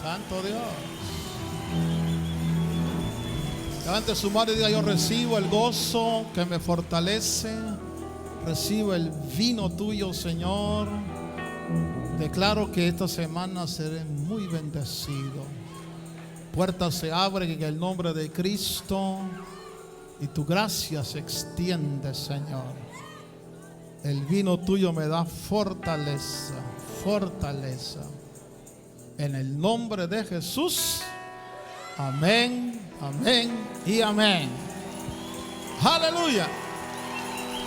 Santo Dios. Levante su mano y diga: yo recibo el gozo que me fortalece. Recibo el vino tuyo, Señor. Declaro que esta semana seré muy bendecido. Puertas se abren en el nombre de Cristo y tu gracia se extiende, Señor. El vino tuyo me da fortaleza, fortaleza. En el nombre de Jesús. Amén, amén y amén. Aleluya.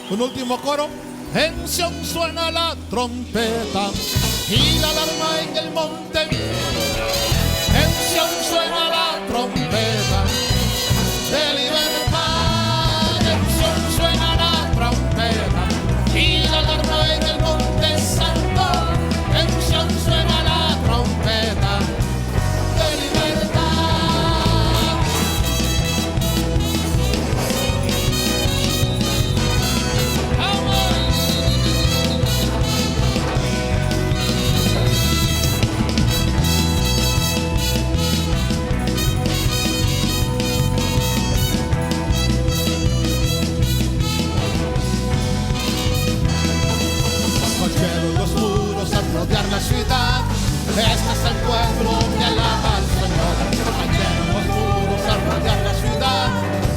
Un último coro. En Sión suena la trompeta y la alarma en el monte. En Sión suena la trompeta de libertad. En Sión suena la trompeta y la alarma en el monte santo. En Sión suena la trompeta de libertad. Rodear la ciudad, este es el pueblo que alaba al Señor. Cayeron los muros al rodear la ciudad,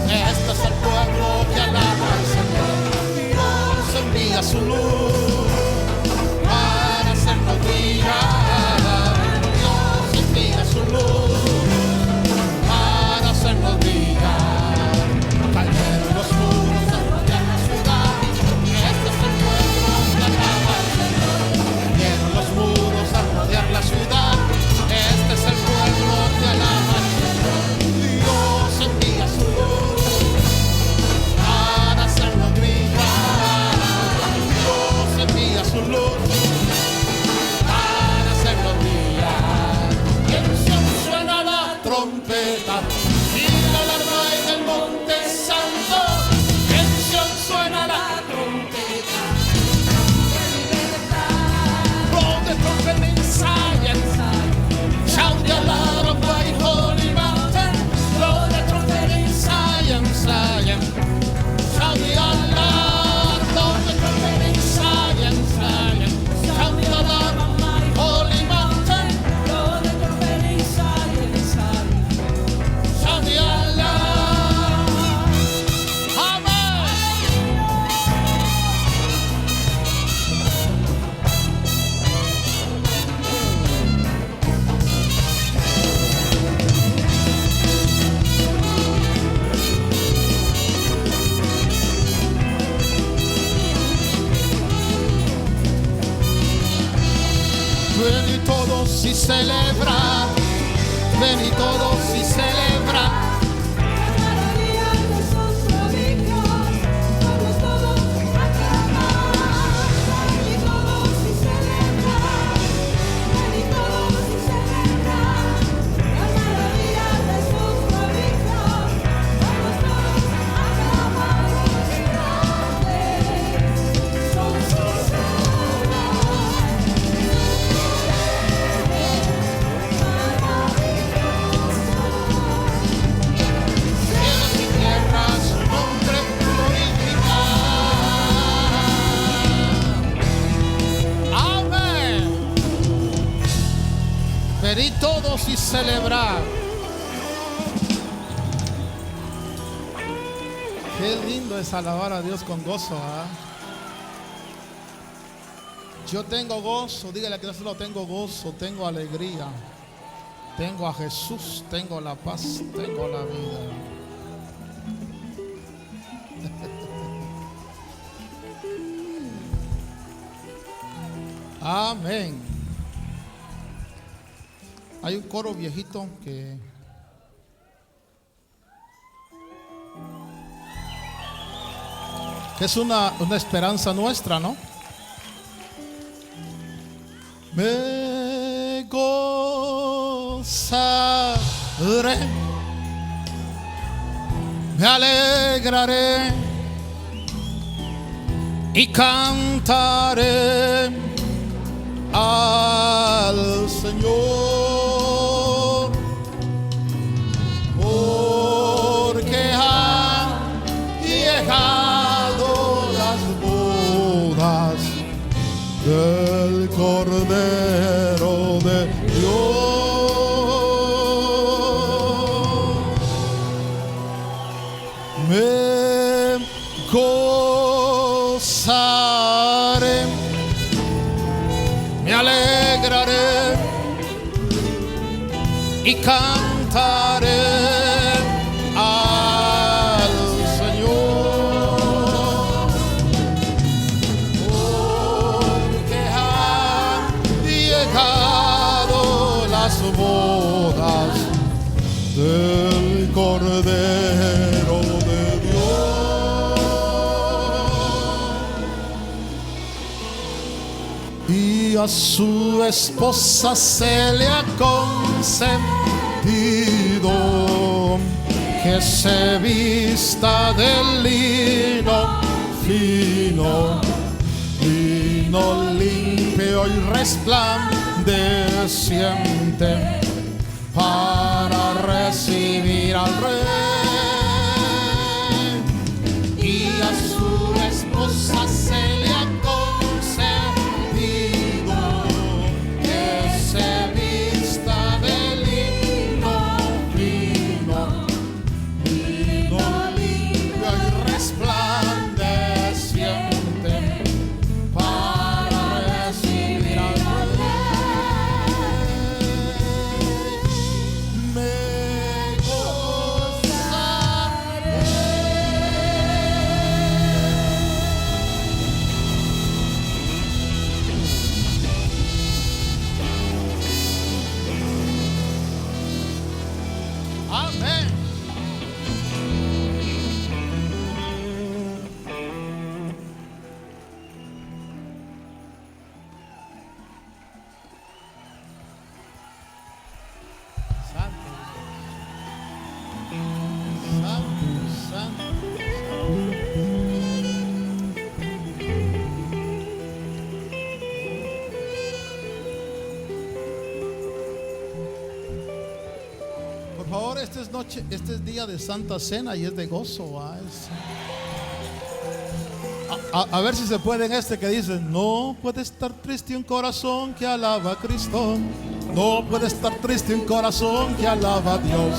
este es el pueblo que alaba al Señor. Dios envía su luz para hacernos brillar. Dios envía su luz para hacernos brillar. Cayeron los muros al rodear la ciudad, este es el pueblo que alaba al Señor. Los muros al rodear la ciudad, este es el pueblo que alaba al Señor. Dios envía su luz para hacernos brillar. Dios envía su luz para hacernos brillar. Y en Sión suena la trompeta y la alarma en el monte santo. En Sión suena la trompeta. The trumpet in Zion, sound the alarm of my holy mountain. Blow the trumpet in Zion, Zion, sound the alarm. Blow the trumpet in Zion, Zion, sound the alarm of my holy mountain. Blow the trumpet in Zion, Zion, sound the alarm. Amen. Ven y todos y celebra, ven y todos y celebra. Y todos y celebrar. Qué lindo es alabar a Dios con gozo, ¿eh? Yo tengo gozo, dígale que yo solo tengo gozo, tengo alegría, tengo a Jesús, tengo la paz, tengo la vida. Amén. Hay un coro viejito que es una esperanza nuestra, ¿no? Me gozaré, me alegraré y cantaré al Señor. y cantaré al Señor, porque han llegado las bodas del Cordero de Dios, y a su esposa se le ha consentido que se vista de lino fino, lino limpio y resplandeciente, para recibir al Rey, y a su esposa se le ha concedido que se vista de lino fino, lino limpio y resplandeciente, para recibir al Rey. Amén. Santo, santo, por favor, este es día de Santa Cena y es de gozo. A ver si se puede en este que dice: no puede estar triste un corazón que alaba a Cristo. No puede estar triste un corazón que alaba a Dios.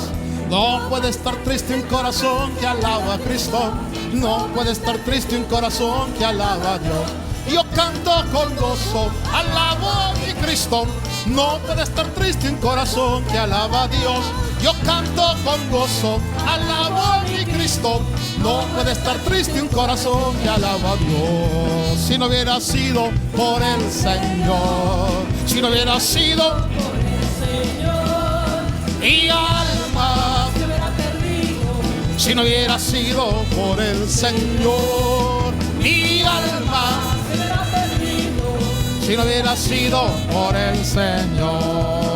No puede estar triste un corazón que alaba a Cristo. No puede estar triste un corazón que alaba a Dios. Yo canto con gozo, alabo a mi Cristo. No puede estar triste un corazón que alaba a Dios. Yo canto con gozo, alabo a mi Cristo. No puede estar triste un corazón que alaba a Dios. Si no hubiera sido por el Señor, si no hubiera sido por el Señor, mi alma se hubiera perdido. Si no hubiera sido por el Señor, mi alma se hubiera perdido. Si no hubiera sido por el Señor.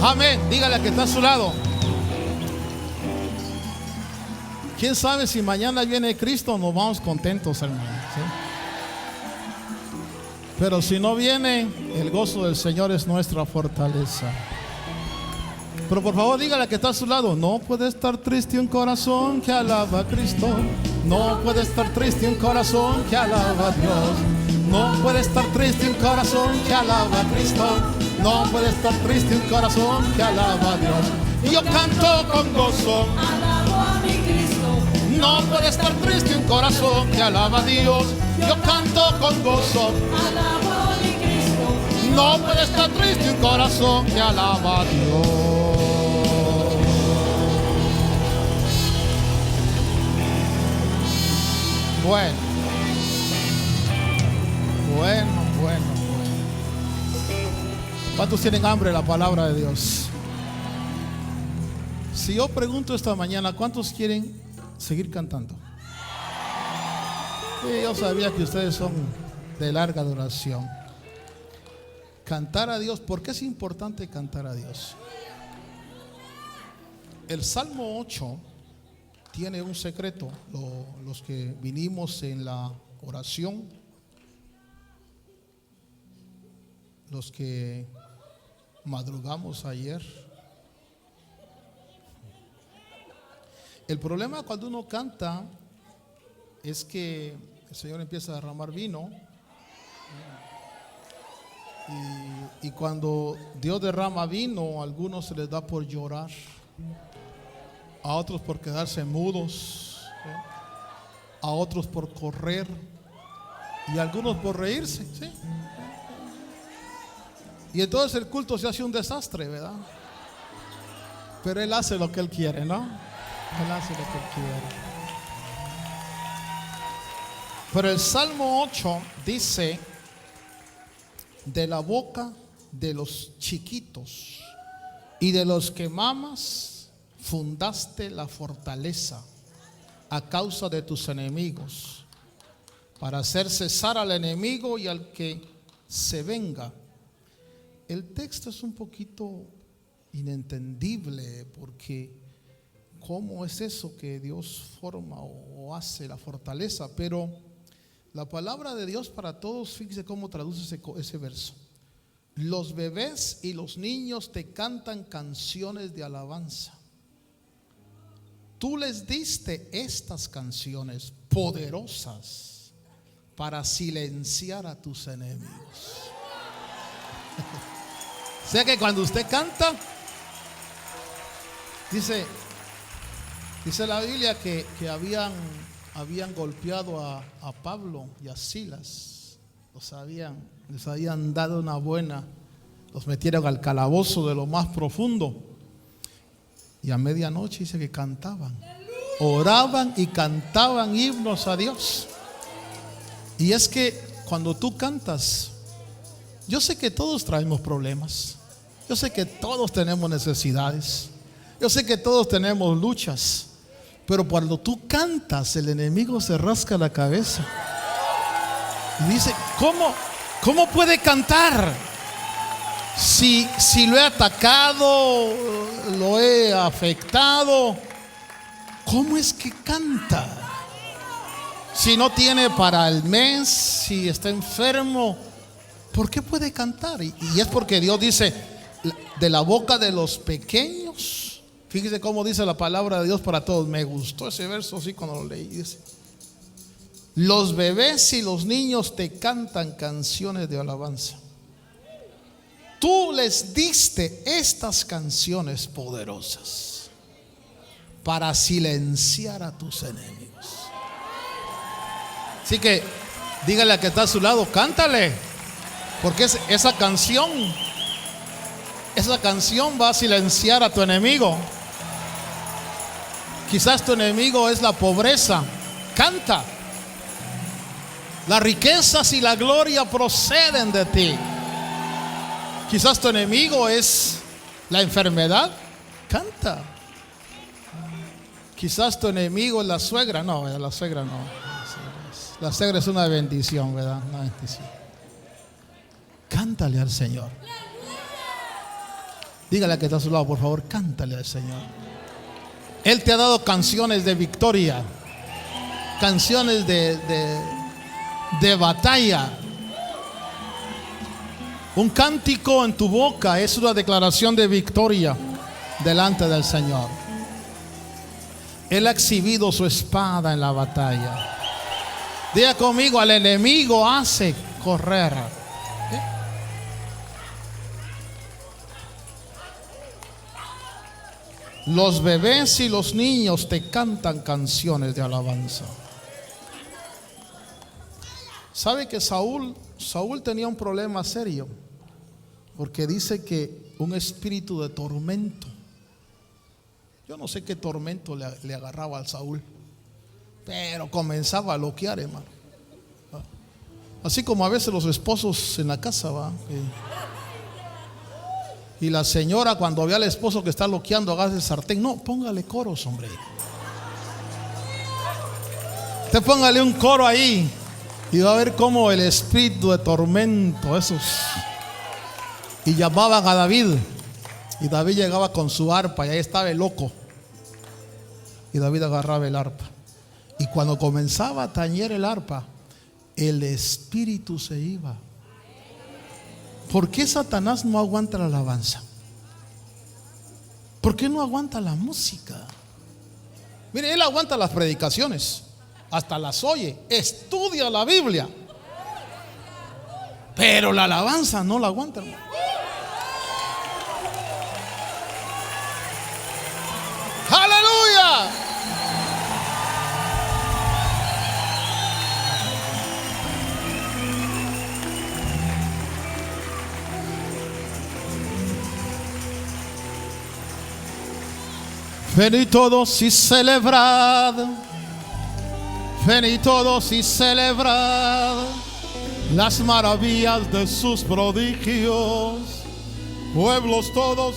Amén. Dígale al que está a su lado: quién sabe si mañana viene Cristo, nos vamos contentos, hermano, ¿sí? Pero si no viene, el gozo del Señor es nuestra fortaleza. Pero por favor, dígale al que está a su lado: no puede estar triste un corazón que alaba a Cristo. No puede estar triste un corazón que alaba a Dios. No puede estar triste un corazón que alaba a Cristo. No puede estar triste un corazón que alaba a Dios. Y yo canto con gozo, alabo a mi Cristo. No puede estar triste un corazón que alaba a Dios. Yo canto con gozo, alabo a mi Cristo. No puede estar triste un corazón que alaba a Dios. Bueno. ¿Cuántos tienen hambre de la palabra de Dios? Si yo pregunto esta mañana, ¿cuántos quieren seguir cantando? Sí, yo sabía que ustedes son de larga duración. Cantar a Dios, ¿por qué es importante cantar a Dios? El Salmo 8 tiene un secreto. Los que vinimos en la oración, los que madrugamos ayer. El problema cuando uno canta es que el Señor empieza a derramar vino, y cuando Dios derrama vino, a algunos se les da por llorar, a otros por quedarse mudos, a otros por correr y a algunos por reírse, ¿sí? Y entonces el culto se hace un desastre, ¿verdad? Pero Él hace lo que Él quiere, ¿no? Él hace lo que Él quiere. Pero el Salmo 8 dice: de la boca de los chiquitos y de los que mamas fundaste la fortaleza a causa de tus enemigos, para hacer cesar al enemigo y al que se venga. El texto es un poquito inentendible, porque ¿cómo es eso que Dios forma o hace la fortaleza? Pero la palabra de Dios para todos, fíjese cómo traduce ese verso. Los bebés y los niños te cantan canciones de alabanza. Tú les diste estas canciones poderosas para silenciar a tus enemigos. O sea que cuando usted canta, dice la Biblia que habían golpeado a Pablo y a Silas. Les habían dado una buena, los metieron al calabozo de lo más profundo. Y a medianoche dice que cantaban, oraban y cantaban himnos a Dios. Y es que cuando tú cantas, yo sé que todos traemos problemas, yo sé que todos tenemos necesidades, yo sé que todos tenemos luchas, pero cuando tú cantas, el enemigo se rasca la cabeza y dice: ¿Cómo puede cantar? Si lo he atacado, lo he afectado, ¿cómo es que canta? Si no tiene para el mes, si está enfermo, ¿por qué puede cantar? Y es porque Dios dice: de la boca de los pequeños. Fíjese cómo dice la palabra de Dios para todos. Me gustó ese verso así cuando lo leí. Dice: los bebés y los niños te cantan canciones de alabanza. Tú les diste estas canciones poderosas para silenciar a tus enemigos. Así que dígale a que está a su lado: cántale, porque esa canción va a silenciar a tu enemigo. Quizás tu enemigo es la pobreza. Canta. Las riquezas y la gloria proceden de ti. Quizás tu enemigo es la enfermedad. Canta. Quizás tu enemigo es la suegra. No, la suegra no. La suegra es una bendición, ¿verdad? Una bendición. Cántale al Señor. Dígale a que está a su lado, por favor, cántale al Señor. Él te ha dado canciones de victoria, canciones de batalla. Un cántico en tu boca es una declaración de victoria delante del Señor. Él ha exhibido su espada en la batalla. Diga conmigo: al enemigo hace correr. Los bebés y los niños te cantan canciones de alabanza. ¿Sabe que Saúl tenía un problema serio? Porque dice que un espíritu de tormento. Yo no sé qué tormento le agarraba al Saúl, pero comenzaba a loquear, hermano. Así como a veces los esposos en la casa, ¿va? Y la señora, cuando ve al esposo que está loqueando, agarra el sartén. No, póngale coros, hombre. Usted póngale un coro ahí y va a ver cómo el espíritu de tormento, esos. Y llamaban a David. Y David llegaba con su arpa y ahí estaba el loco. Y David agarraba el arpa. Y cuando comenzaba a tañer el arpa, el espíritu se iba. ¿Por qué Satanás no aguanta la alabanza? ¿Por qué no aguanta la música? Mire, él aguanta las predicaciones, hasta las oye, estudia la Biblia, pero la alabanza no la aguanta, hermano. ¡Aleluya! Venid todos y celebrad. Venid todos y celebrad las maravillas de sus prodigios. Pueblos todos,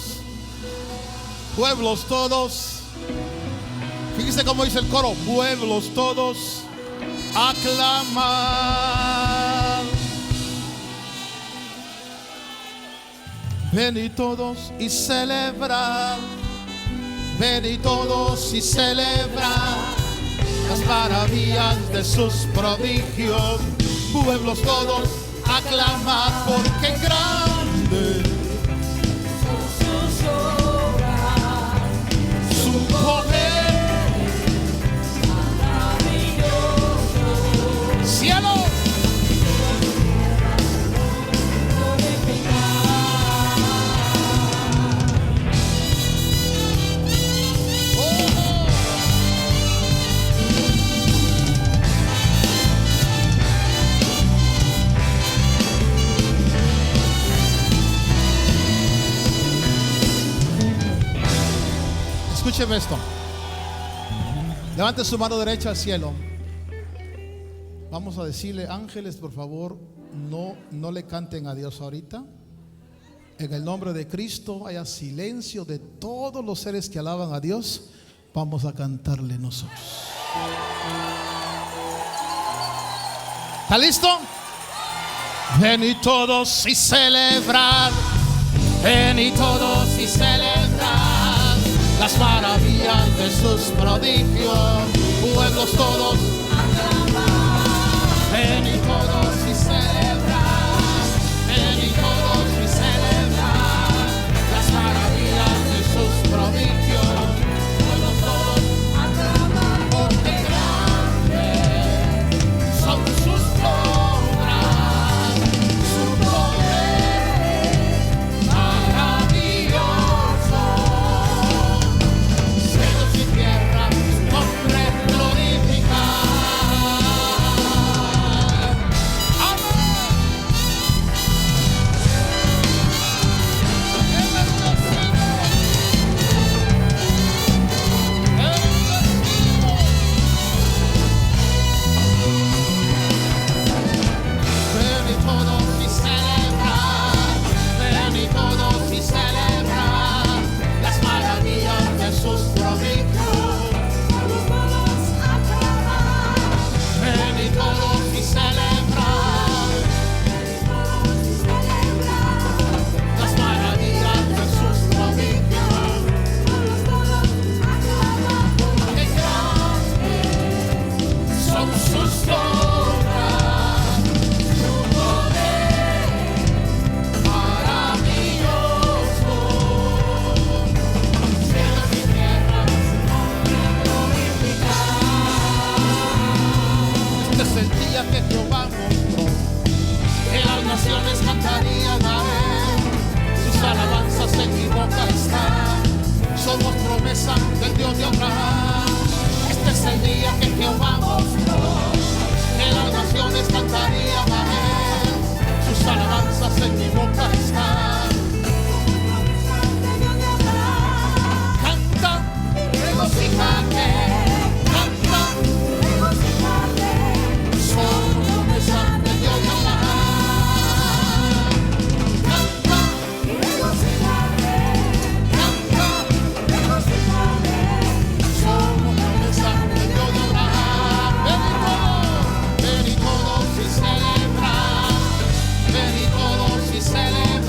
pueblos todos. Fíjense cómo dice el coro. Pueblos todos, aclamad. Venid todos y celebrad. Venid todos y celebrad las maravillas de sus prodigios. Pueblos todos, aclamad, porque grande son sus obras, su poder maravilloso. Cielo. Escúcheme esto. Levante su mano derecha al cielo. Vamos a decirle, ángeles, por favor, no le canten a Dios ahorita. En el nombre de Cristo haya silencio de todos los seres que alaban a Dios. Vamos a cantarle nosotros. ¿Está listo? Venid todos y celebrad. Venid todos y celebrad las maravillas de sus prodigios. Pueblos todos, aclamad. Venid todos y celebrad. Venid todos y celebrad las maravillas de sus prodigios. Pueblos todos, aclamad, porque grandes son sus obras, su poder maravilloso. Cielos y tierra, su nombre glorificar. Amén. Venid todos y celebrad. Venid todos y celebrad las maravillas de sus prodigios. Venid todos y celebrad las maravillas de sus prodigios. Porque grandes son sus obras, su poder maravilloso. Cielos y tierra, su nombre glorificar. Este es el día que Jehová mostró, que las naciones cantarían a él. Sus alabanzas en mi boca están. Somos promesa del Dios de Abraham. Este es el día que Jehová mostró, que las naciones cantarían a él. Sus alabanzas en mi boca están. Canta, regocíjate. Canta, regocíjate. Somos promesa del Dios de Abraham. Canta, regocíjate. Canta, regocíjate. Somos promesa del Dios de Abraham. Venid todos y celebrad. Venid todos y celebrad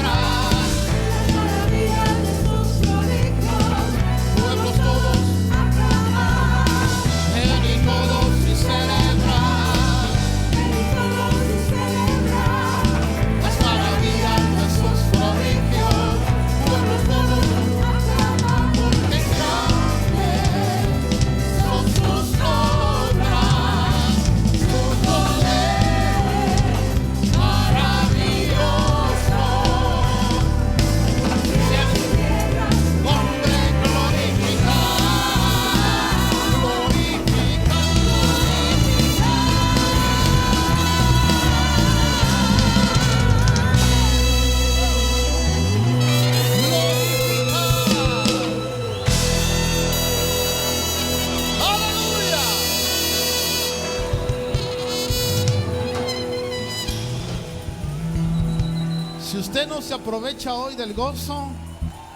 usted no se aprovecha hoy del gozo,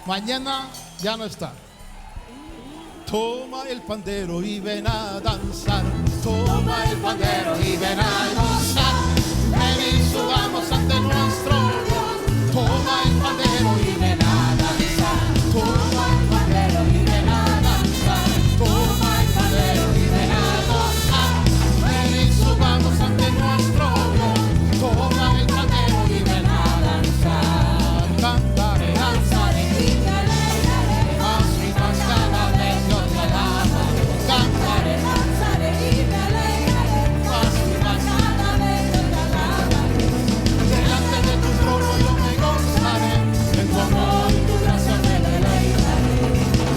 mañana ya no está. Toma el pandero y ven a danzar. Toma el pandero y ven a danzar. Ven y subamos ante nuestro Dios. Toma el pandero y ven a danzar. Toma el pandero y ven a danzar. Toma el pandero y ven a danzar. Ven y subamos ante nuestro Dios. Toma el pandero y ven a danzar. Cantaré, danzaré y me alegraré. Más y más cada vez yo te alabo. Cantaré, danzaré y me alegraré. Más y más cada vez yo te alabaré. Delante de tu trono yo me gozaré. En tu amor y tu gracia me deleitaré.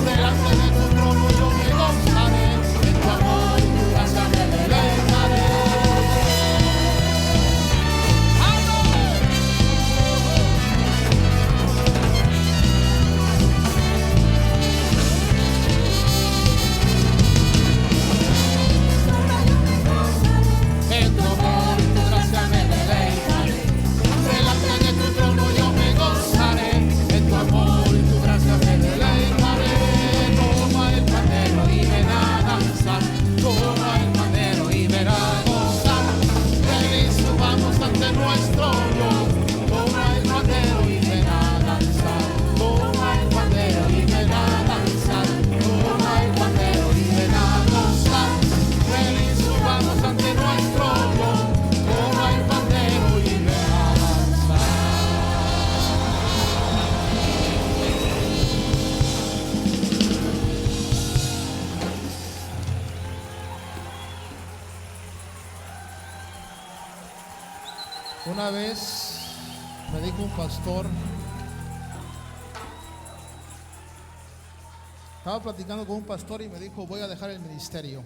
Delante de tu trono yo me gozaré. En tu amor y tu gracia me deleitaré. En tu amor y tu gracia me deleitaré. Delante de tu trono yo me gozaré. En tu amor y tu gracia me deleitaré. Toma el pandero y ven a danzar. Toma el pandero y ven a gozar. Ven y subamos ante nuestro Dios. Toma el pandero y ven a danzar. Toma el pandero y ven a danzar. Toma el pandero y ven a gozar. Ven y subamos ante nuestro Dios. Toma el pandero y ven a danzar. Una vez me dijo un pastor, estaba platicando con un pastor y me dijo, voy a dejar el ministerio.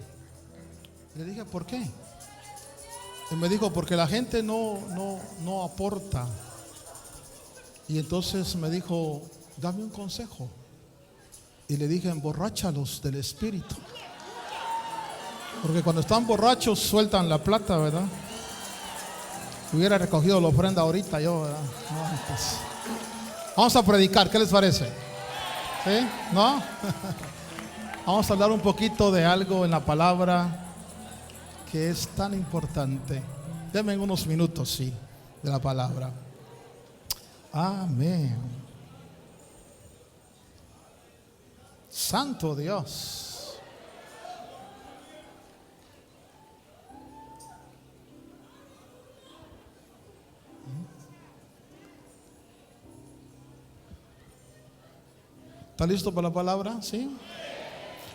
Le dije, ¿por qué? Y me dijo, porque la gente no aporta. Y entonces me dijo, dame un consejo. Y le dije, emborráchalos del Espíritu. Porque cuando están borrachos sueltan la plata, ¿verdad? Hubiera recogido la ofrenda ahorita yo, ¿verdad? No, pues. Vamos a predicar, ¿qué les parece? ¿Sí? ¿No? Vamos a hablar un poquito de algo en la palabra que es tan importante. Denme unos minutos, sí, de la palabra. Amén. Santo Dios. ¿Está listo para la palabra? ¿Sí?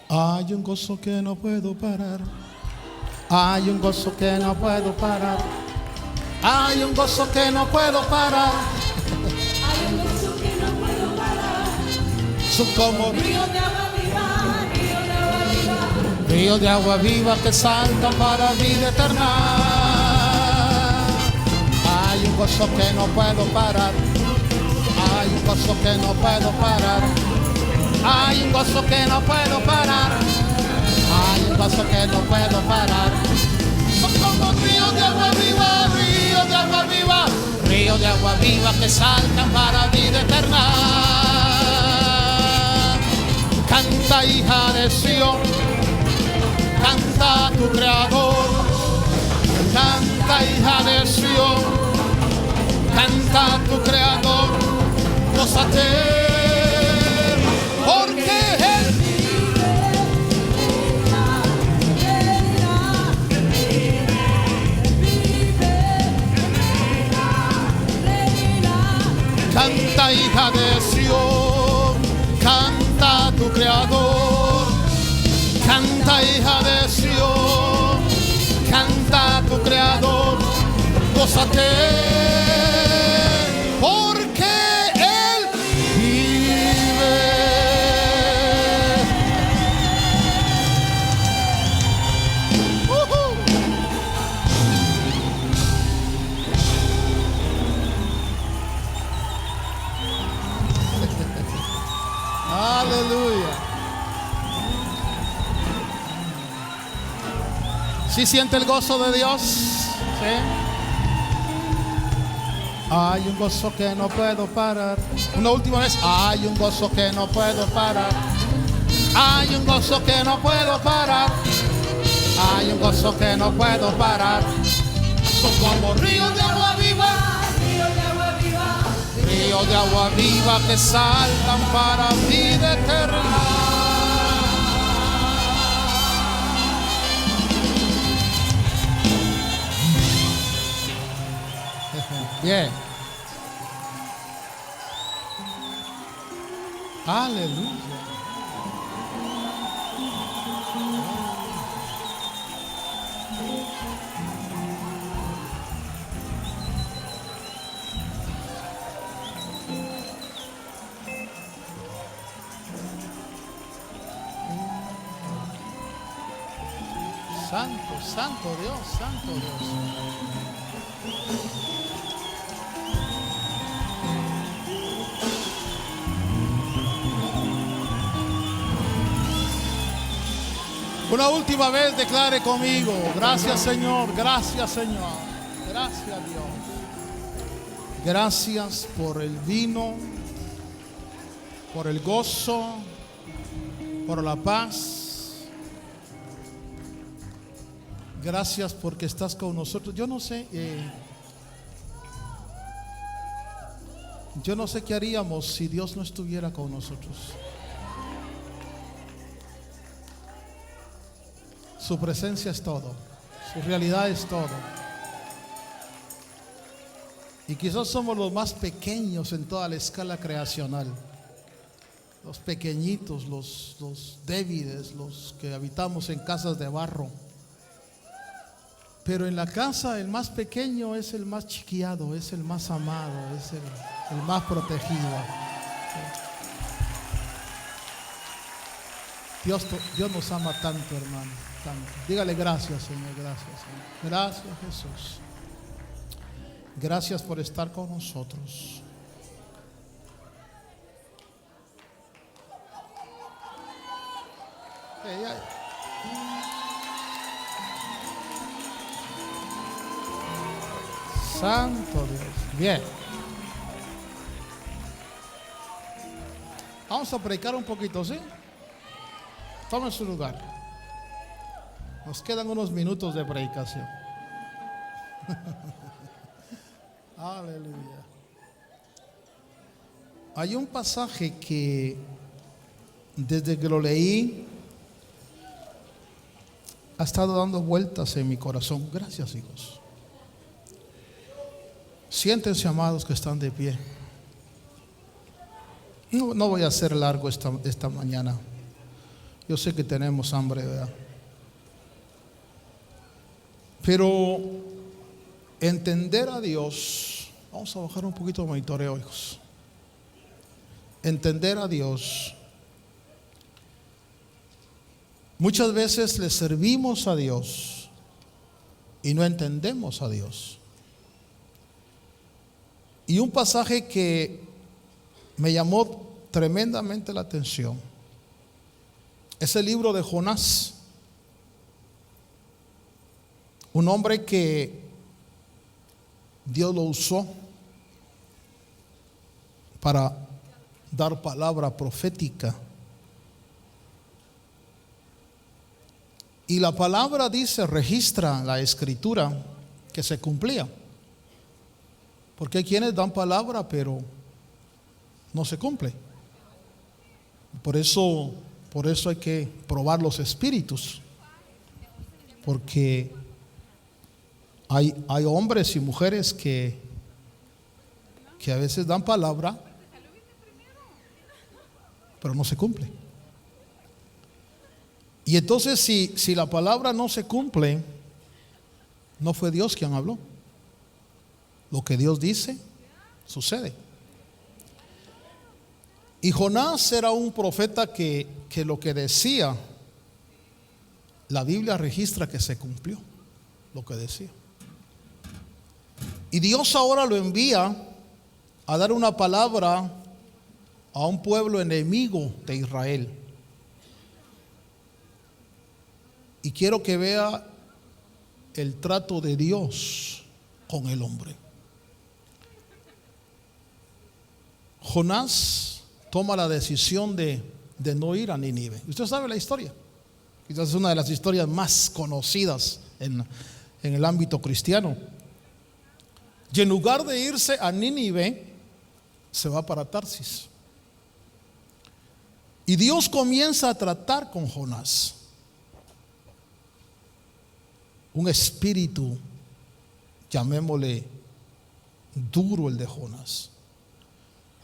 Hay un gozo que no puedo parar. Hay un gozo que no puedo parar. Hay un gozo que no puedo parar. Hay un gozo que no puedo parar. Son como Río de agua viva, río de agua viva. ríos de agua viva que saltan para vida eterna. Hay un gozo que no puedo parar. Hay un gozo que no puedo parar. Hay un gozo que no puedo parar. Hay un gozo que no puedo parar. Son como ríos de agua viva, ríos de agua viva, ríos de agua viva que saltan para vida eterna. Canta, hija de Sión, canta a tu Creador. Canta, hija de Sión, canta a tu Creador. Gózate. Porque Él canta, hija de Sión, canta a tu Creador. Canta, hija de Sión, canta a tu Creador. Gózate, porque Él vive. Aleluya. ¿Sí siente el gozo de Dios? ¿Sí? Hay un gozo que no puedo parar. Una última vez. Hay un gozo que no puedo parar. Hay un gozo que no puedo parar. Hay un gozo que no puedo parar. Son como ríos de agua viva. Ríos de agua viva. Ríos de agua viva que saltan para vida eterna. Bien. Aleluya. Santo, santo Dios, santo Dios. Una última vez declare conmigo. Gracias Señor, gracias Señor. Gracias Dios. Gracias por el vino, por el gozo, por la paz. Gracias porque estás con nosotros. Yo no sé qué haríamos si Dios no estuviera con nosotros. Su presencia es todo. Su realidad es todo. Y quizás somos los más pequeños en toda la escala creacional. Los pequeñitos, los débiles, los que habitamos en casas de barro. Pero en la casa el más pequeño es el más chiquiado, es el más amado, es el más protegido. Dios nos ama tanto, hermano, tanto. Dígale gracias, Señor, gracias, Señor. Gracias, Jesús. Gracias por estar con nosotros. Santo Dios. Bien. Vamos a predicar un poquito, ¿sí? Tome su lugar. Nos quedan unos minutos de predicación. Aleluya. Hay un pasaje que desde que lo leí ha estado dando vueltas en mi corazón. Gracias, hijos. Siéntense, amados, que están de pie. No voy a hacer largo esta mañana. Yo sé que tenemos hambre, ¿verdad? Pero entender a Dios. Vamos a bajar un poquito de monitoreo, hijos. Entender a Dios. Muchas veces le servimos a Dios y no entendemos a Dios. Y un pasaje que me llamó tremendamente la atención es el libro de Jonás. Un hombre que Dios lo usó para dar palabra profética. Y la palabra dice, registra la escritura que se cumplía. Porque hay quienes dan palabra pero no se cumple. Por eso hay que probar los espíritus. Porque hay hombres y mujeres que a veces dan palabra pero no se cumple. Y entonces si la palabra no se cumple, no fue Dios quien habló. Lo que Dios dice, sucede. Y Jonás era un profeta que lo que decía, la Biblia registra que se cumplió lo que decía. Y Dios ahora lo envía a dar una palabra a un pueblo enemigo de Israel. Y quiero que vea el trato de Dios con el hombre. Jonás toma la decisión de no ir a Nínive. Usted sabe la historia. Quizás es una de las historias más conocidas en el ámbito cristiano. Y en lugar de irse a Nínive, se va para Tarsis. Y Dios comienza a tratar con Jonás. Un espíritu, llamémosle duro, el de Jonás.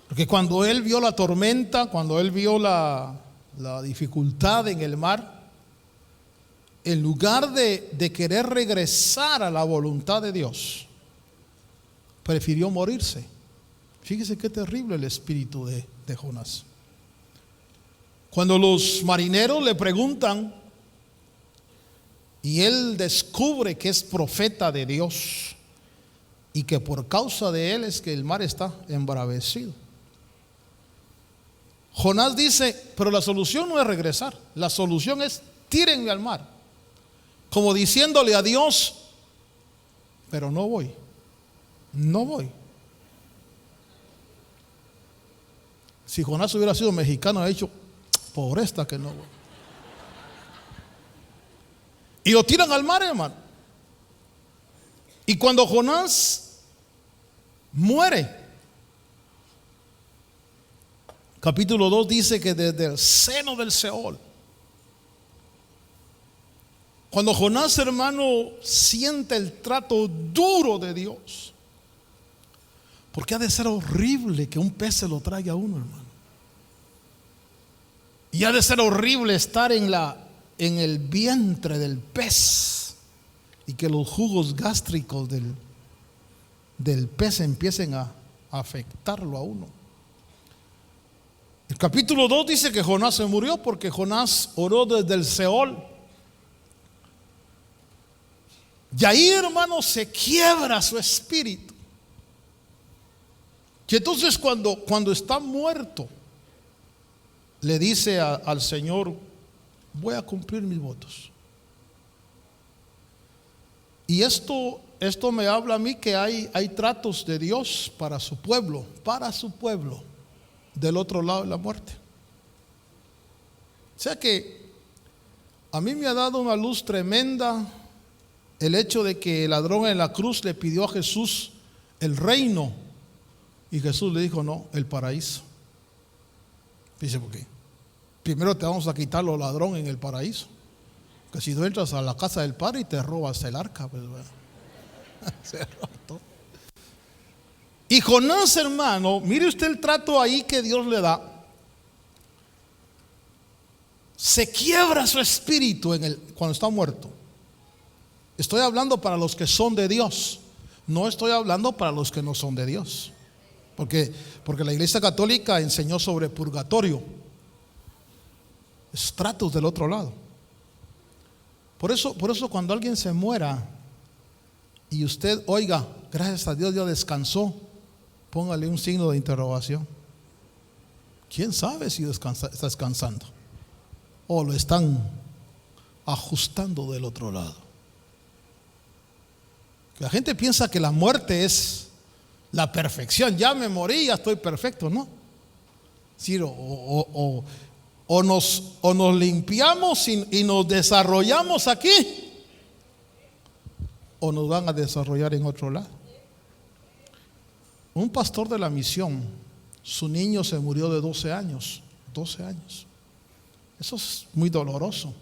Porque cuando él vio la tormenta, cuando él vio la dificultad en el mar, en lugar de querer regresar a la voluntad de Dios, prefirió morirse. Fíjese qué terrible el espíritu de Jonás. Cuando los marineros le preguntan y él descubre que es profeta de Dios y que por causa de él es que el mar está embravecido, Jonás dice: pero la solución no es regresar, la solución es tírenme al mar, como diciéndole a Dios: pero no voy. Si Jonás hubiera sido mexicano, ha dicho: por esta que no voy. Y lo tiran al mar, hermano. Y cuando Jonás muere, capítulo 2 dice que desde el seno del Seol, cuando Jonás, hermano, siente el trato duro de Dios, porque ha de ser horrible que un pez se lo traiga a uno, hermano. Y ha de ser horrible estar en el vientre del pez y que los jugos gástricos del pez empiecen a afectarlo a uno. El capítulo 2 dice que Jonás se murió porque Jonás oró desde el Seol. Y ahí, hermano, se quiebra su espíritu. Y entonces cuando está muerto, le dice al Señor: voy a cumplir mis votos. Y esto me habla a mí que hay tratos de Dios para su pueblo, del otro lado de la muerte. O sea que a mí me ha dado una luz tremenda el hecho de que el ladrón en la cruz le pidió a Jesús el reino y Jesús le dijo: no, el paraíso. Dice: ¿por qué? Primero te vamos a quitar los ladrones en el paraíso, que si tú entras a la casa del Padre y te robas el arca, pues bueno, se robó. Y Jonás, hermano, mire usted el trato ahí que Dios le da. Se quiebra su espíritu cuando está muerto. Estoy hablando para los que son de Dios, no estoy hablando para los que no son de Dios. Porque la Iglesia Católica enseñó sobre purgatorio, estratos del otro lado. Por eso cuando alguien se muera y usted oiga: gracias a Dios ya descansó, póngale un signo de interrogación. ¿Quién sabe si está descansando o lo están ajustando del otro lado? La gente piensa que la muerte es la perfección. Ya me morí, ya estoy perfecto, ¿no? Sí, o nos limpiamos y nos desarrollamos aquí, o nos van a desarrollar en otro lado. Un pastor de la misión, su niño se murió de 12 años. Eso es muy doloroso.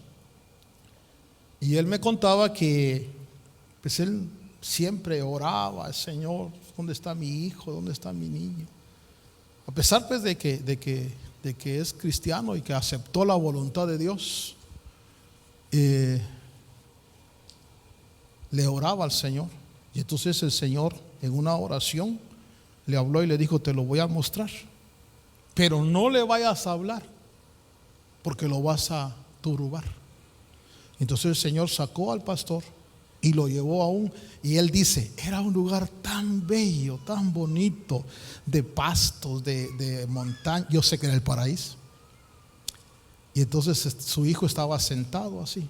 Y él me contaba que pues él siempre oraba: Señor, ¿dónde está mi hijo? ¿Dónde está mi niño? A pesar pues de que es cristiano y que aceptó la voluntad de Dios, le oraba al Señor. Y entonces el Señor, en una oración, le habló y le dijo: te lo voy a mostrar, pero no le vayas a hablar porque lo vas a turbar. Entonces el Señor sacó al pastor y lo llevó y él dice: era un lugar tan bello, tan bonito, de pastos, de montaña. Yo sé que era el paraíso. Y entonces su hijo estaba sentado así,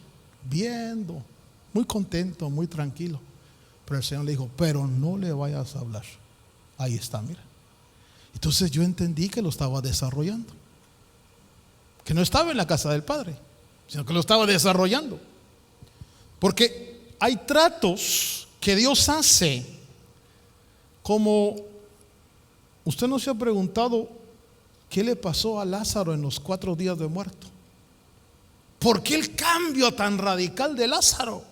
viendo, muy contento, muy tranquilo. Pero el Señor le dijo: pero no le vayas a hablar. Ahí está, mira. Entonces yo entendí que lo estaba desarrollando, que no estaba en la casa del Padre, sino que lo estaba desarrollando. Porque hay tratos que Dios hace, como usted no se ha preguntado qué le pasó a Lázaro en los 4 días de muerto. ¿Por qué el cambio tan radical de Lázaro?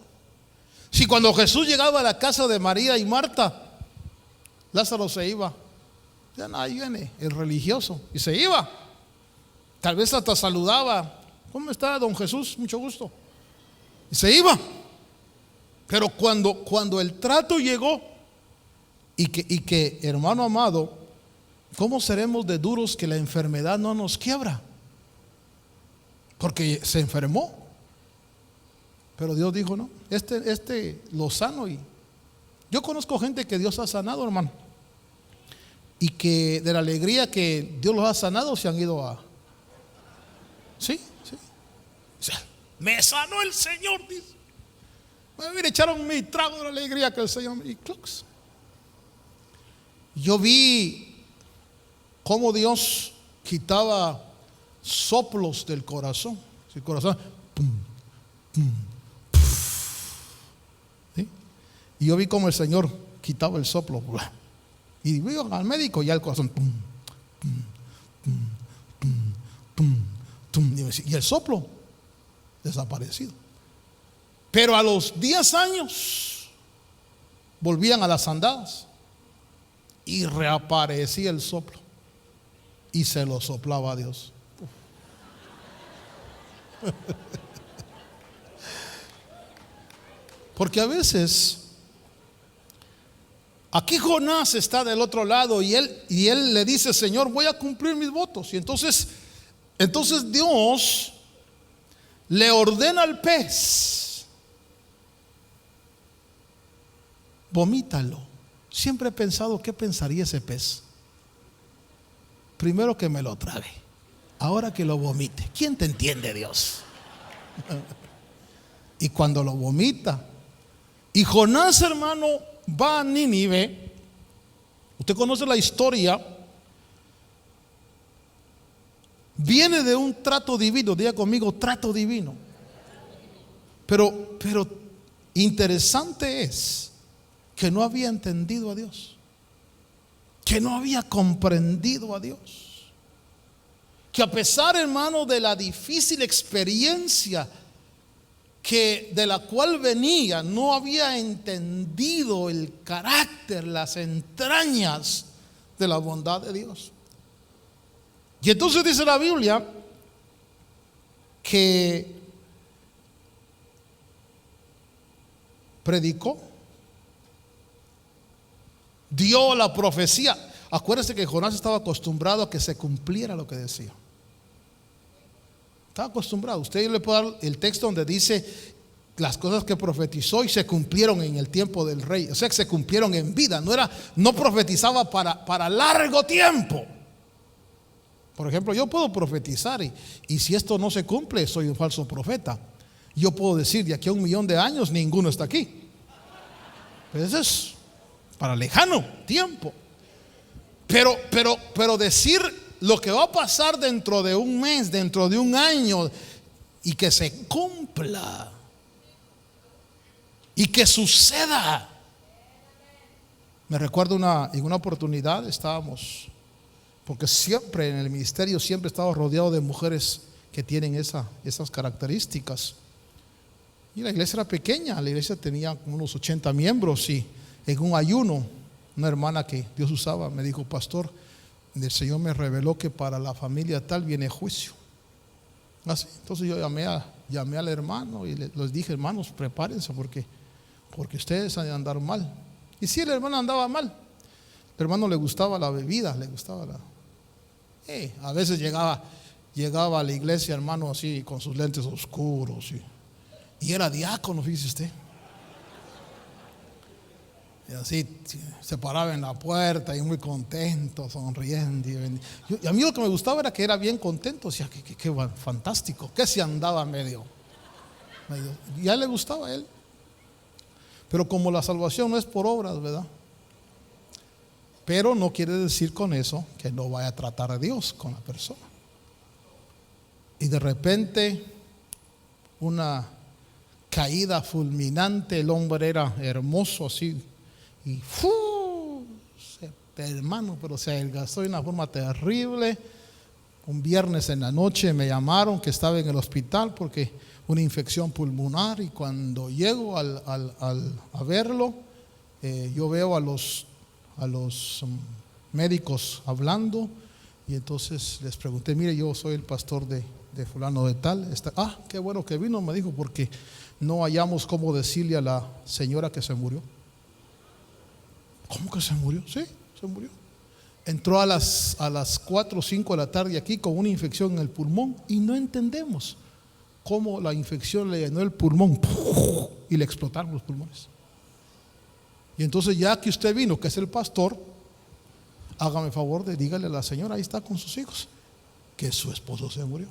Si cuando Jesús llegaba a la casa de María y Marta, Lázaro se iba. Ya no, ahí viene el religioso, y se iba. Tal vez hasta saludaba: ¿cómo está, don Jesús? Mucho gusto. Y se iba. Pero cuando el trato llegó, y que hermano amado, ¿cómo seremos de duros que la enfermedad no nos quiebra? Porque se enfermó. Pero Dios dijo: no, este lo sano. Y yo conozco gente que Dios ha sanado, hermano, y que de la alegría que Dios los ha sanado se han ido a... Sí. O sea, me sanó el Señor, dice. Mire, echaron mi trago de la alegría que el Señor... Y clux. Yo vi cómo Dios quitaba soplos del corazón. El corazón, pum, pum, puf, ¿sí? Y yo vi cómo el Señor quitaba el soplo. Y iban al médico y ya el corazón, pum, pum, pum, pum, pum, pum, y el soplo desaparecido. Pero a los 10 años volvían a las andadas y reaparecía el soplo, y se lo soplaba a Dios. Porque a veces aquí Jonás está del otro lado y él le dice: Señor, voy a cumplir mis votos. Y entonces Dios le ordena al pez: vomítalo. Siempre he pensado, ¿qué pensaría ese pez? Primero que me lo trague, ahora que lo vomite. ¿Quién te entiende, Dios? Y cuando lo vomita, y Jonás, hermano, va a Nínive. Usted conoce la historia. Viene de un trato divino. Diga conmigo: trato divino. Pero interesante es que no había entendido a Dios, que no había comprendido a Dios, que a pesar, hermano, de la difícil experiencia de la cual venía, no había entendido el carácter, las entrañas de la bondad de Dios. Y entonces dice la Biblia que predicó, dio la profecía. Acuérdense que Jonás estaba acostumbrado a que se cumpliera lo que decía. Estaba acostumbrado. Usted le puede dar el texto donde dice las cosas que profetizó y se cumplieron en el tiempo del rey. O sea, que se cumplieron en vida. No profetizaba para largo tiempo. Por ejemplo, yo puedo profetizar y si esto no se cumple, soy un falso profeta. Yo puedo decir: de aquí a 1.000.000 de años ninguno está aquí. Pero eso es para lejano tiempo. Pero decir lo que va a pasar dentro de un mes, dentro de un año, y que se cumpla y que suceda. Me recuerdo en una oportunidad estábamos, porque siempre en el ministerio siempre estaba rodeado de mujeres que tienen esas características. Y la iglesia era pequeña, la iglesia tenía unos 80 miembros, y en un ayuno, una hermana que Dios usaba me dijo: pastor, el Señor me reveló que para la familia tal viene juicio. Así, entonces yo llamé al hermano y les dije: hermanos, prepárense porque ustedes han de andar mal. Y si el hermano andaba mal, el hermano le gustaba la bebida, le gustaba a veces llegaba a la iglesia, hermano, así con sus lentes oscuros, y era diácono, fíjese usted. Y así se paraba en la puerta y muy contento, sonriendo. Y a mí lo que me gustaba era que era bien contento. O sea, qué fantástico. Que se andaba medio. Ya le gustaba a él. Pero como la salvación no es por obras, ¿verdad? Pero no quiere decir con eso que no vaya a tratar a Dios con la persona. Y de repente, una caída fulminante. El hombre era hermoso así. Y hermano, pero se adelgazó de una forma terrible. Un viernes en la noche me llamaron que estaba en el hospital porque una infección pulmonar. Y cuando llego a verlo, yo veo a los médicos hablando. Y entonces les pregunté: mire, yo soy el pastor de fulano de tal. Qué bueno que vino, me dijo, porque no hallamos cómo decirle a la señora que se murió. ¿Cómo que se murió? Sí, se murió. Entró a las 4 o 5 de la tarde aquí con una infección en el pulmón y no entendemos cómo la infección le llenó el pulmón y le explotaron los pulmones. Y entonces, ya que usted vino, que es el pastor, hágame favor de dígale a la señora, ahí está con sus hijos, que su esposo se murió.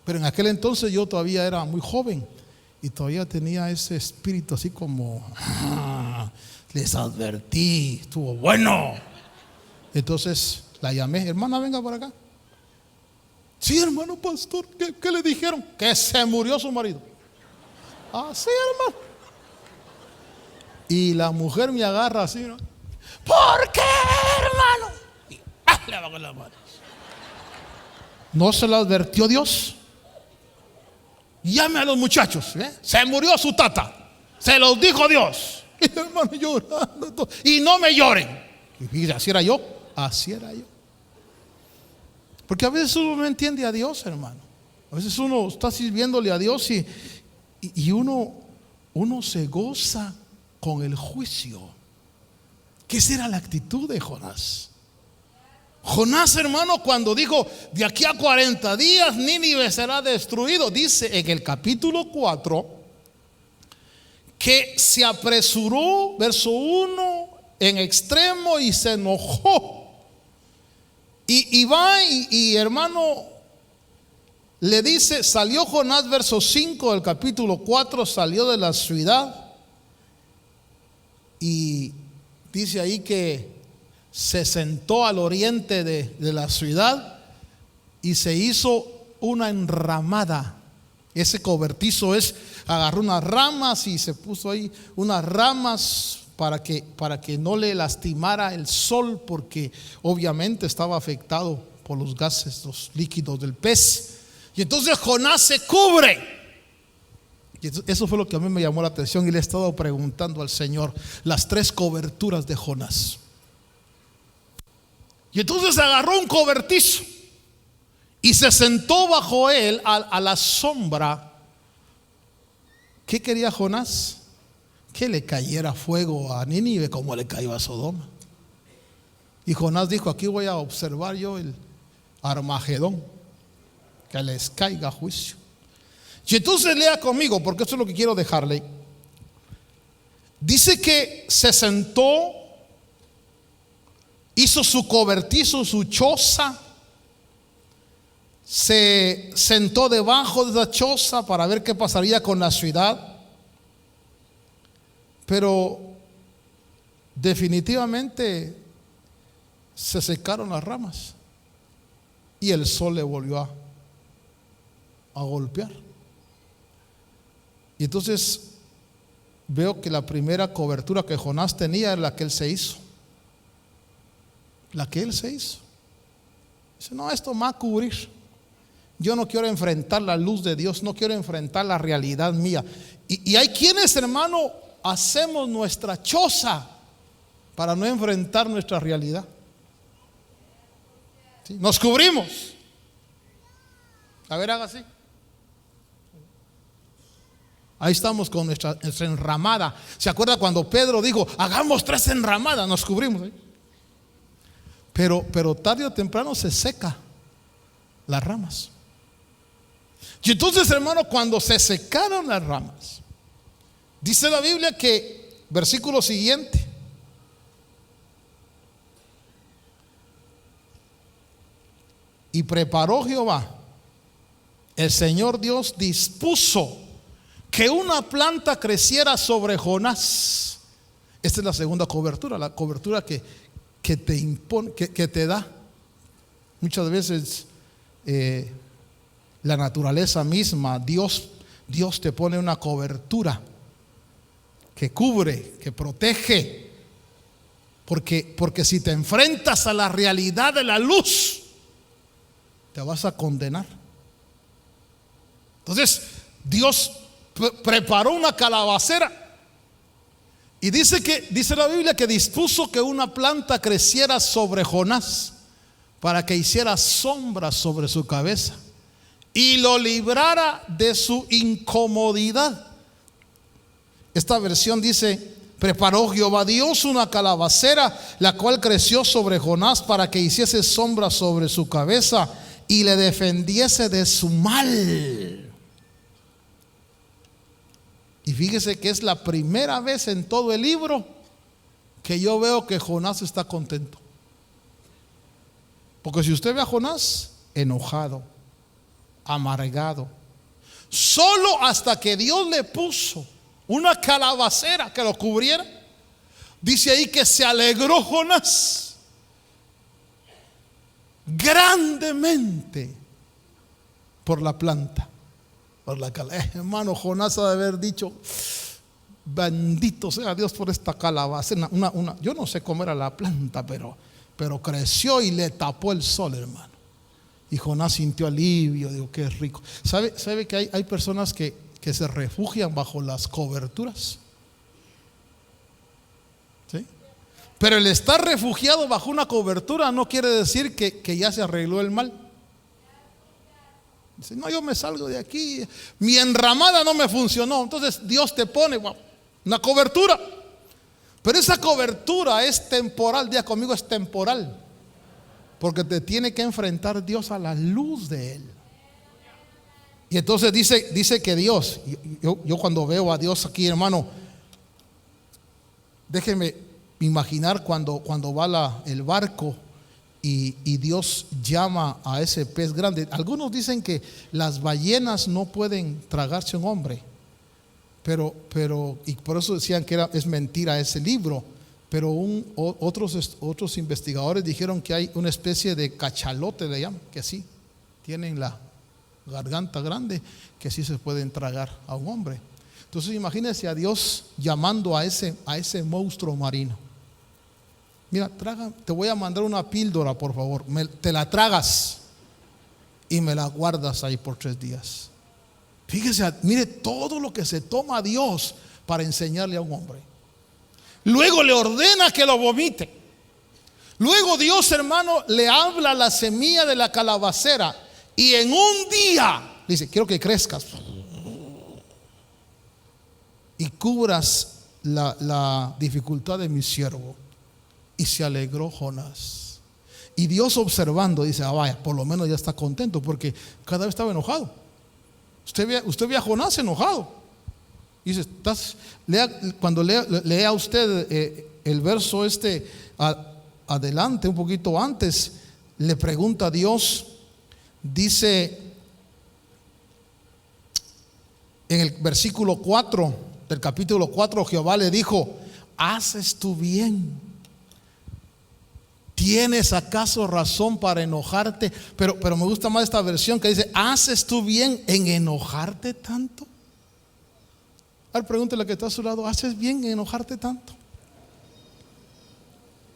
Pero en aquel entonces yo todavía era muy joven y todavía tenía ese espíritu así como, les advertí, estuvo bueno. Entonces la llamé: hermana, venga por acá. Sí, hermano pastor, ¿qué le dijeron? Que se murió su marido. Sí, hermano. Y la mujer me agarra así, ¿no? ¿Por qué, hermano? Y le bajo las manos. ¿No se lo advirtió Dios? Llame a los muchachos, se murió su tata, se los dijo Dios. Y el hermano llorando, y no me lloren. Y así era yo. Porque a veces uno no entiende a Dios, hermano. A veces uno está sirviéndole a Dios y uno se goza con el juicio. ¿Qué será la actitud de Jonás? Jonás, hermano, cuando dijo: de aquí a 40 días Nínive será destruido, dice en el capítulo 4 que se apresuró, verso 1, en extremo, y se enojó. Y va y hermano, le dice, salió Jonás, verso 5 del capítulo 4, salió de la ciudad. Y dice ahí que se sentó al oriente de la ciudad y se hizo una enramada. Ese cobertizo agarró unas ramas y se puso ahí unas ramas para que no le lastimara el sol, porque obviamente estaba afectado por los gases, los líquidos del pez. Y entonces Jonás se cubre. Y eso fue lo que a mí me llamó la atención, y le he estado preguntando al Señor las 3 coberturas de Jonás. Y entonces agarró un cobertizo y se sentó bajo él a la sombra. ¿Qué quería Jonás? Que le cayera fuego a Nínive como le cayó a Sodoma. Y Jonás dijo: aquí voy a observar yo el Armagedón, que les caiga juicio. Y entonces lea conmigo, porque eso es lo que quiero dejarle. Dice que se sentó, hizo su cobertizo, su choza, se sentó debajo de esa choza para ver qué pasaría con la ciudad. Pero definitivamente se secaron las ramas y el sol le volvió a golpear. Y entonces veo que la primera cobertura que Jonás tenía era la que él se hizo. La que él se hizo. Dice: no, esto me va a cubrir. Yo no quiero enfrentar la luz de Dios, no quiero enfrentar la realidad mía. Y hay quienes, hermano, hacemos nuestra choza para no enfrentar nuestra realidad. ¿Sí? Nos cubrimos. A ver, haga así. Ahí estamos con nuestra enramada. ¿Se acuerda cuando Pedro dijo: hagamos 3 enramadas? Nos cubrimos ahí. Pero tarde o temprano se seca las ramas. Y entonces, hermano, cuando se secaron las ramas, dice la Biblia que, versículo siguiente, y preparó Jehová, el Señor Dios, dispuso que una planta creciera sobre Jonás Esta es la segunda cobertura, la cobertura que te impone, que te da. Muchas veces la naturaleza misma, Dios te pone una cobertura que cubre, que protege. Porque si te enfrentas a la realidad de la luz, te vas a condenar. Entonces, Dios preparó una calabacera. Y dice la Biblia que dispuso que una planta creciera sobre Jonás para que hiciera sombra sobre su cabeza y lo librara de su incomodidad. Esta versión dice: preparó Jehová Dios una calabacera, la cual creció sobre Jonás para que hiciese sombra sobre su cabeza y le defendiese de su mal. Y fíjese que es la primera vez en todo el libro que yo veo que Jonás está contento. Porque si usted ve a Jonás enojado, amargado, solo hasta que Dios le puso una calabacera que lo cubriera, dice ahí que se alegró Jonás grandemente por la planta. Hermano, Jonás ha de haber dicho: bendito sea Dios por esta calabacera. Yo no sé cómo era la planta, pero creció y le tapó el sol, hermano. Y Jonás sintió alivio. Digo, qué rico. ¿Sabe que hay personas que se refugian bajo las coberturas? ¿Sí? Pero el estar refugiado bajo una cobertura no quiere decir que ya se arregló el mal. Dice: no, yo me salgo de aquí, mi enramada no me funcionó. Entonces Dios te pone una cobertura, pero esa cobertura es temporal. Diga conmigo: es temporal, porque te tiene que enfrentar Dios a la luz de Él. Y entonces dice que Dios, yo cuando veo a Dios aquí, hermano, déjeme imaginar cuando va el barco y Dios llama a ese pez grande. Algunos dicen que las ballenas no pueden tragarse un hombre, pero y por eso decían que es mentira ese libro. Pero otros investigadores dijeron que hay una especie de cachalote, le llaman, que sí tienen la garganta grande, que sí se pueden tragar a un hombre. Entonces imagínense a Dios llamando a ese monstruo marino. Mira, te voy a mandar una píldora, por favor, te la tragas y me la guardas ahí por 3 días. Fíjese, mire todo lo que se toma a Dios para enseñarle a un hombre. Luego le ordena que lo vomite. Luego Dios, hermano, le habla la semilla de la calabacera y en un día dice: quiero que crezcas y cubras la dificultad de mi siervo. Y se alegró Jonás. Y Dios, observando, dice: vaya, por lo menos ya está contento, porque cada vez estaba enojado. Usted ve a Jonás enojado. Y dice: cuando lea usted el verso adelante, un poquito antes, le pregunta a Dios. Dice en el versículo 4 del capítulo 4: Jehová le dijo: ¿haces tú bien? ¿Tienes acaso razón para enojarte? Pero me gusta más esta versión que dice: ¿haces tú bien en enojarte tanto? A ver, pregúntale a que está a su lado: ¿haces bien en enojarte tanto?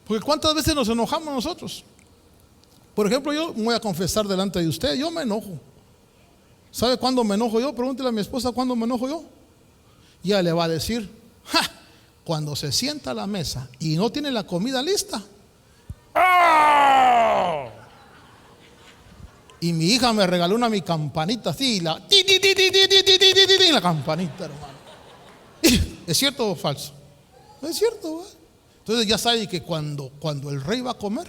Porque ¿cuántas veces nos enojamos nosotros? Por ejemplo, yo me voy a confesar delante de usted: yo me enojo. ¿Sabe cuándo me enojo yo? Pregúntele a mi esposa cuándo me enojo yo. Ya le va a decir: cuando se sienta a la mesa y no tiene la comida lista. ¡Oh! Y mi hija me regaló mi campanita así, la campanita, hermano. ¿Es cierto o falso? Es cierto, ¿eh? Entonces ya sabe que cuando el rey va a comer,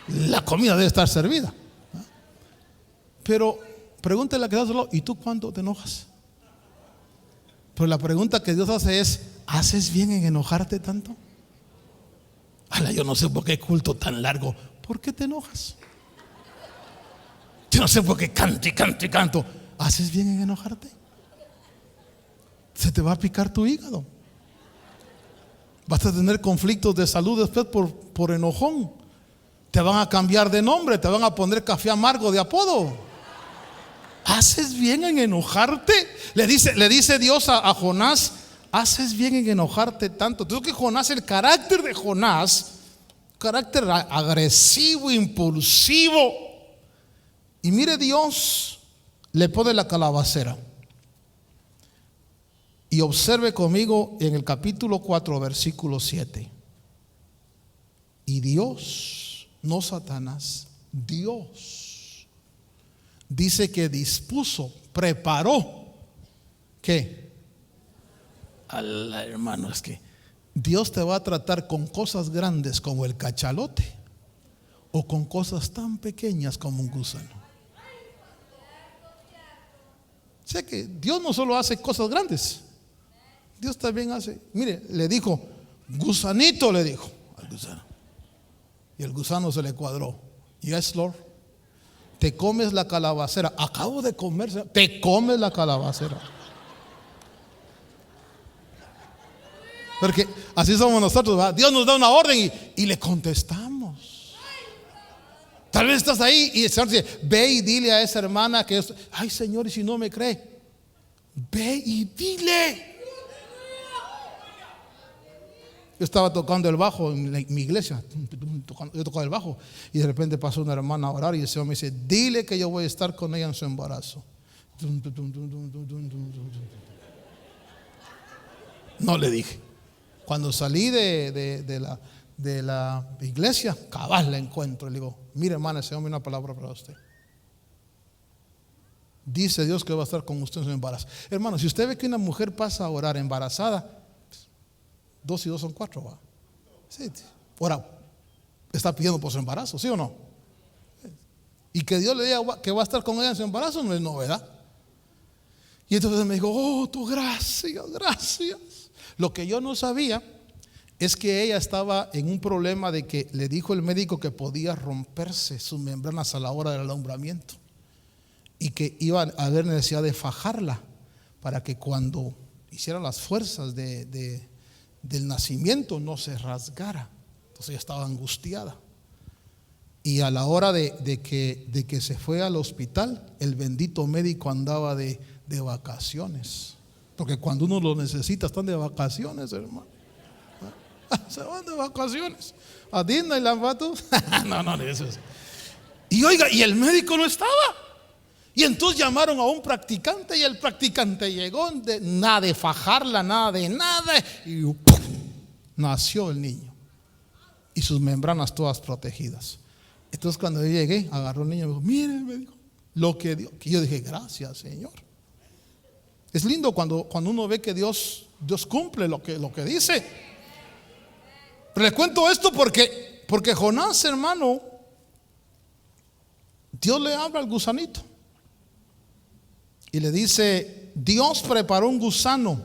la comida debe estar servida. Pero pregúntale a que está a su lado: ¿y tú cuándo te enojas? Pero la pregunta que Dios hace es: ¿haces bien en enojarte tanto? Yo no sé por qué culto tan largo. ¿Por qué te enojas? Yo no sé por qué canto y canto y canto. ¿Haces bien en enojarte? se te va a picar tu hígado. Vas a tener conflictos de salud después por enojón. Te van a cambiar de nombre, te van a poner Café Amargo de apodo. ¿Haces bien en enojarte? Le dice Dios a Jonás, haces bien en enojarte tanto. Entonces que Jonás, el carácter de Jonás, carácter agresivo, impulsivo. Y mire, Dios le pone la calabacera. Y observe conmigo en el capítulo 4, versículo 7. Y Dios, no Satanás, Dios, dice que dispuso, preparó. ¿Qué? Hermano, es que Dios te va a tratar con cosas grandes como el cachalote o con cosas tan pequeñas como un gusano. O sea que Dios no solo hace cosas grandes, Dios también hace. Mire, le dijo, gusanito, le dijo al gusano. Y el gusano se le cuadró. Yes, Lord. Te comes la calabacera. Acabo de comerse. Te comes la calabacera. Porque así somos nosotros, ¿verdad? Dios nos da una orden y le contestamos. Tal vez estás ahí y el Señor dice, ve y dile a esa hermana que es, ay Señor, y si no me cree, ve y dile. Yo estaba tocando el bajo en mi iglesia, yo tocaba el bajo y de repente pasó una hermana a orar y el Señor me dice, dile que yo voy a estar con ella en su embarazo. No le dije. Cuando salí de la iglesia, cabal la encuentro. Le digo, mire hermana, el Señor me dio una palabra para usted. Dice Dios que va a estar con usted en su embarazo. Hermano, si usted ve que una mujer pasa a orar embarazada, 2 y 2 son 4, ¿va? Sí. Ahora, está pidiendo por su embarazo, ¿sí o no? Y que Dios le diga que va a estar con ella en su embarazo no es novedad. Y entonces me dijo, oh, tu gracias, gracias. Lo que yo no sabía es que ella estaba en un problema de que le dijo el médico que podía romperse sus membranas a la hora del alumbramiento y que iba a haber necesidad de fajarla para que cuando hiciera las fuerzas del nacimiento no se rasgara. Entonces ella estaba angustiada. Y a la hora de que se fue al hospital, el bendito médico andaba de vacaciones. Porque cuando uno lo necesita, están de vacaciones, hermano. Se van de vacaciones. A Disneyland, vato. No, eso es. Y oiga, y el médico no estaba. Y entonces llamaron a un practicante y el practicante llegó, nada de fajarla, nada de nada. Y ¡pum! Nació el niño. Y sus membranas todas protegidas. Entonces cuando yo llegué, agarró el niño y me dijo, mire, me dijo, lo que Dios. Y yo dije, gracias, Señor. Es lindo cuando uno ve que Dios cumple lo que dice. Pero les cuento esto porque Jonás, hermano, Dios le habla al gusanito y le dice, Dios preparó un gusano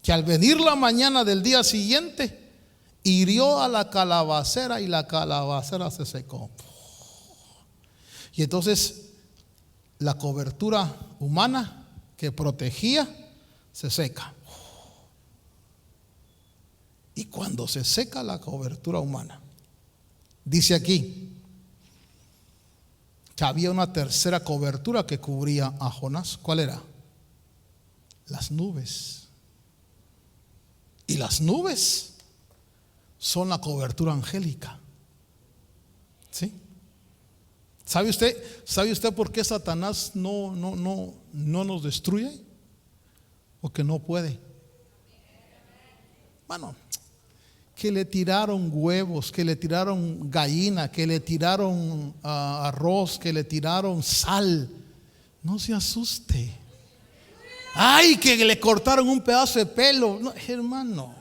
que al venir la mañana del día siguiente hirió a la calabacera y la calabacera se secó. Y entonces la cobertura humana que protegía se seca. Y cuando se seca la cobertura humana, dice aquí que había una tercera cobertura que cubría a Jonás. ¿Cuál era? Las nubes. Y las nubes son la cobertura angélica. ¿Sí? ¿Sabe usted por qué Satanás no nos destruye? Porque no puede. Bueno, que le tiraron huevos, que le tiraron gallina, que le tiraron arroz, que le tiraron sal. No se asuste. Ay, que le cortaron un pedazo de pelo. No, hermano.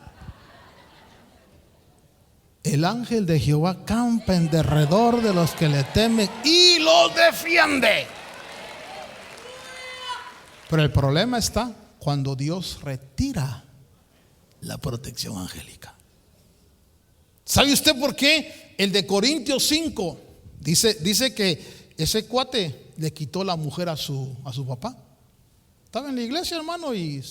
El ángel de Jehová campa en derredor de los que le temen y los defiende. Pero el problema está cuando Dios retira la protección angélica. ¿Sabe usted por qué? El de Corintios 5 dice que ese cuate le quitó la mujer a su papá. Estaba en la iglesia, hermano, y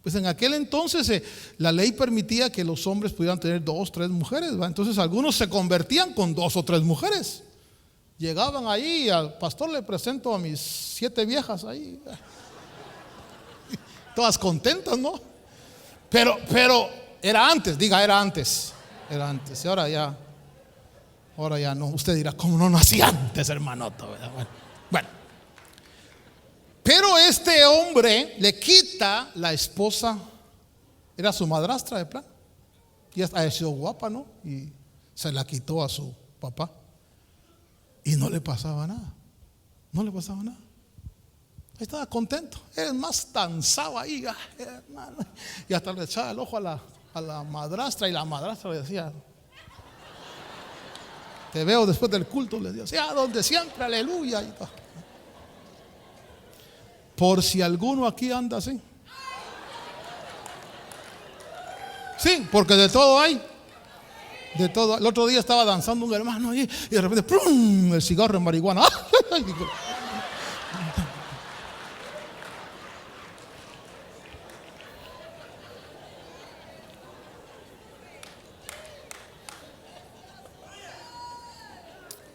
Pues en aquel entonces la ley permitía que los hombres pudieran tener 2, 3 mujeres, ¿va? Entonces algunos se convertían con 2 o 3 mujeres. Llegaban ahí, al pastor le presento a mis 7 viejas ahí, todas contentas, ¿no? Pero era antes, diga, era antes. Y ahora ya no. Usted dirá, ¿cómo no nací antes, hermanoto? Bueno. Pero este hombre le quita la esposa, era su madrastra de plan. Y ha sido guapa, ¿no? Y se la quitó a su papá. Y no le pasaba nada. No le pasaba nada. Estaba contento. Es más, danzaba ahí, hermano. Y hasta le echaba el ojo a la madrastra. Y la madrastra le decía: te veo después del culto. Le decía: donde siempre, aleluya. Y todo. Por si alguno aquí anda así. Sí, porque de todo hay. De todo. El otro día estaba danzando un hermano y de repente ¡prum! El cigarro en marihuana.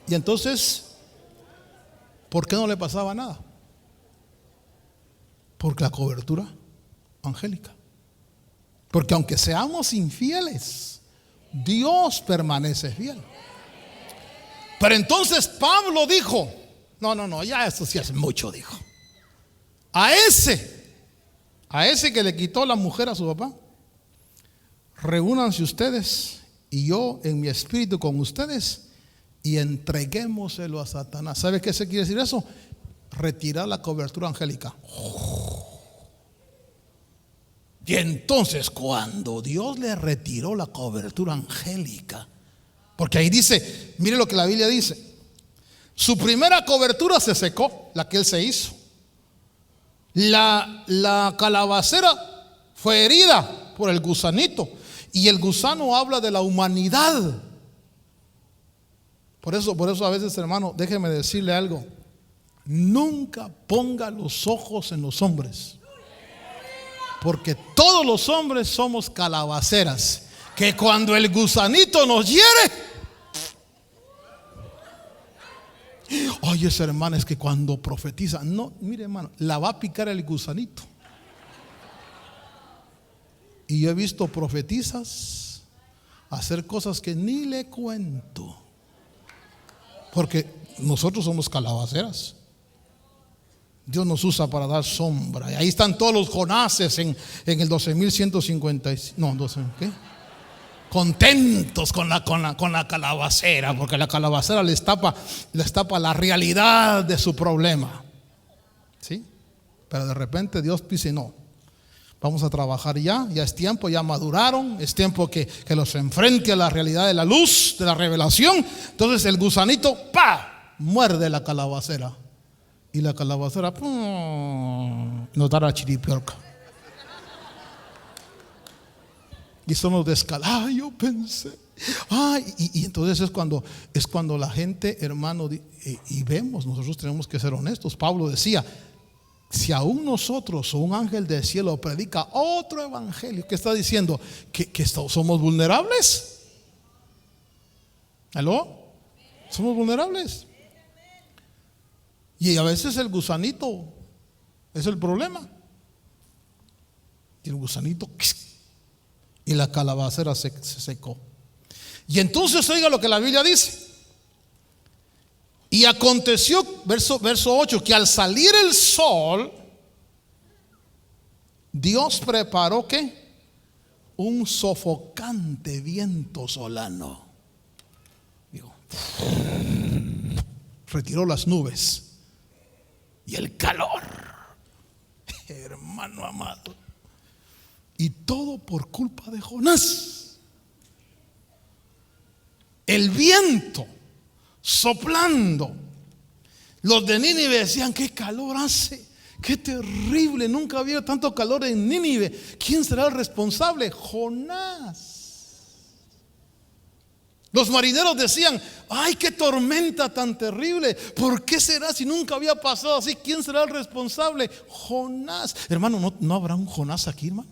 Y entonces, ¿por qué no le pasaba nada? Porque la cobertura angélica. Porque aunque seamos infieles, Dios permanece fiel. Pero entonces Pablo dijo: no, ya esto sí es mucho, dijo. A ese que le quitó la mujer a su papá, reúnanse ustedes y yo en mi espíritu con ustedes y entreguémoselo a Satanás. ¿Sabe qué se quiere decir eso? Retirar la cobertura angélica. Y entonces cuando Dios le retiró la cobertura angélica, porque ahí dice, mire lo que la Biblia dice: su primera cobertura se secó, la que él se hizo. La calabacera fue herida por el gusanito, y el gusano habla de la humanidad. Por eso a veces, hermano, déjeme decirle algo: nunca ponga los ojos en los hombres, porque todos los hombres somos calabaceras, que cuando el gusanito nos hiere, oye, esa hermana, es que cuando profetiza, no, mire, hermano, la va a picar el gusanito. Y yo he visto profetizas hacer cosas que ni le cuento, porque nosotros somos calabaceras. Dios nos usa para dar sombra. Y ahí están todos los Jonases en el 12.150. No, 12, ¿qué? Contentos con la calabacera, porque la calabacera les tapa la realidad de su problema. ¿Sí? Pero de repente Dios dice: no, vamos a trabajar ya es tiempo, ya maduraron, es tiempo que los enfrente a la realidad de la luz, de la revelación. Entonces el gusanito, ¡pa!, muerde la calabacera. Y la calabacera nos da la chiripiorca. Y son los descalados. Yo pensé. Y entonces es cuando la gente, hermano, y vemos, nosotros tenemos que ser honestos. Pablo decía: si aún nosotros o un ángel del cielo predica otro evangelio, ¿qué está diciendo? ¿Que somos vulnerables? ¿Aló? ¿Somos vulnerables? Y a veces el gusanito es el problema. Y el gusanito, y la calabacera se secó. Y entonces oiga lo que la Biblia dice: y aconteció, verso 8, que al salir el sol, Dios preparó ¿qué? Un sofocante viento solano. Digo, retiró las nubes y el calor, hermano amado. Y todo por culpa de Jonás. El viento soplando. Los de Nínive decían: qué calor hace, qué terrible, nunca había tanto calor en Nínive. ¿Quién será el responsable? Jonás. Los marineros decían: ay, qué tormenta tan terrible. ¿Por qué será si nunca había pasado así? ¿Quién será el responsable? Jonás. Hermano, ¿no habrá un Jonás aquí, hermano?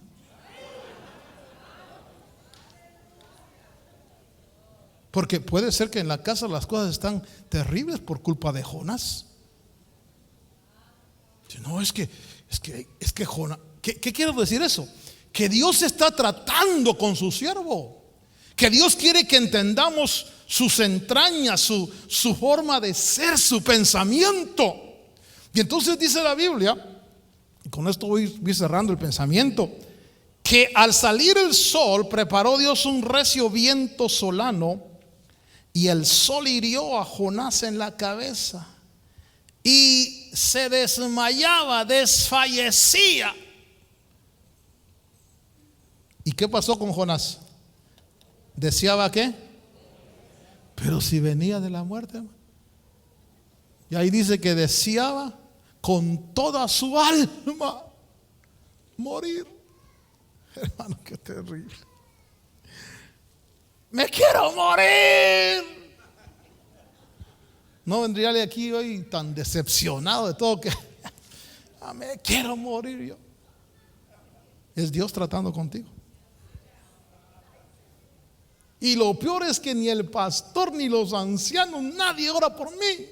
Porque puede ser que en la casa las cosas están terribles por culpa de Jonás. No, es que Jonás. ¿Qué quiero decir eso? Que Dios está tratando con su siervo. Que Dios quiere que entendamos sus entrañas, su forma de ser, su pensamiento. Y entonces dice la Biblia, y con esto voy cerrando el pensamiento, que al salir el sol preparó Dios un recio viento solano, y el sol hirió a Jonás en la cabeza, y se desmayaba, desfallecía. ¿Y qué pasó con Jonás? ¿Deseaba qué? Pero si venía de la muerte, hermano. Y ahí dice que deseaba con toda su alma morir. Hermano, qué terrible. Me quiero morir. No vendría de aquí hoy tan decepcionado de todo que me quiero morir yo. Es Dios tratando contigo. Y lo peor es que ni el pastor ni los ancianos, nadie ora por mí.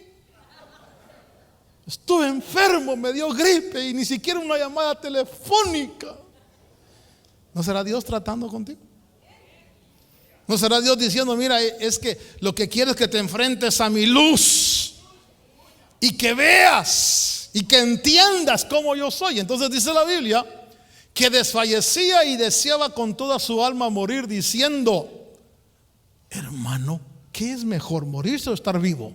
Estuve enfermo, me dio gripe y ni siquiera una llamada telefónica. ¿No será Dios tratando contigo? ¿No será Dios diciendo: mira, es que lo que quiero es que te enfrentes a mi luz y que veas y que entiendas cómo yo soy? Entonces dice la Biblia que desfallecía y deseaba con toda su alma morir, diciendo: hermano, ¿qué es mejor, morirse o estar vivo?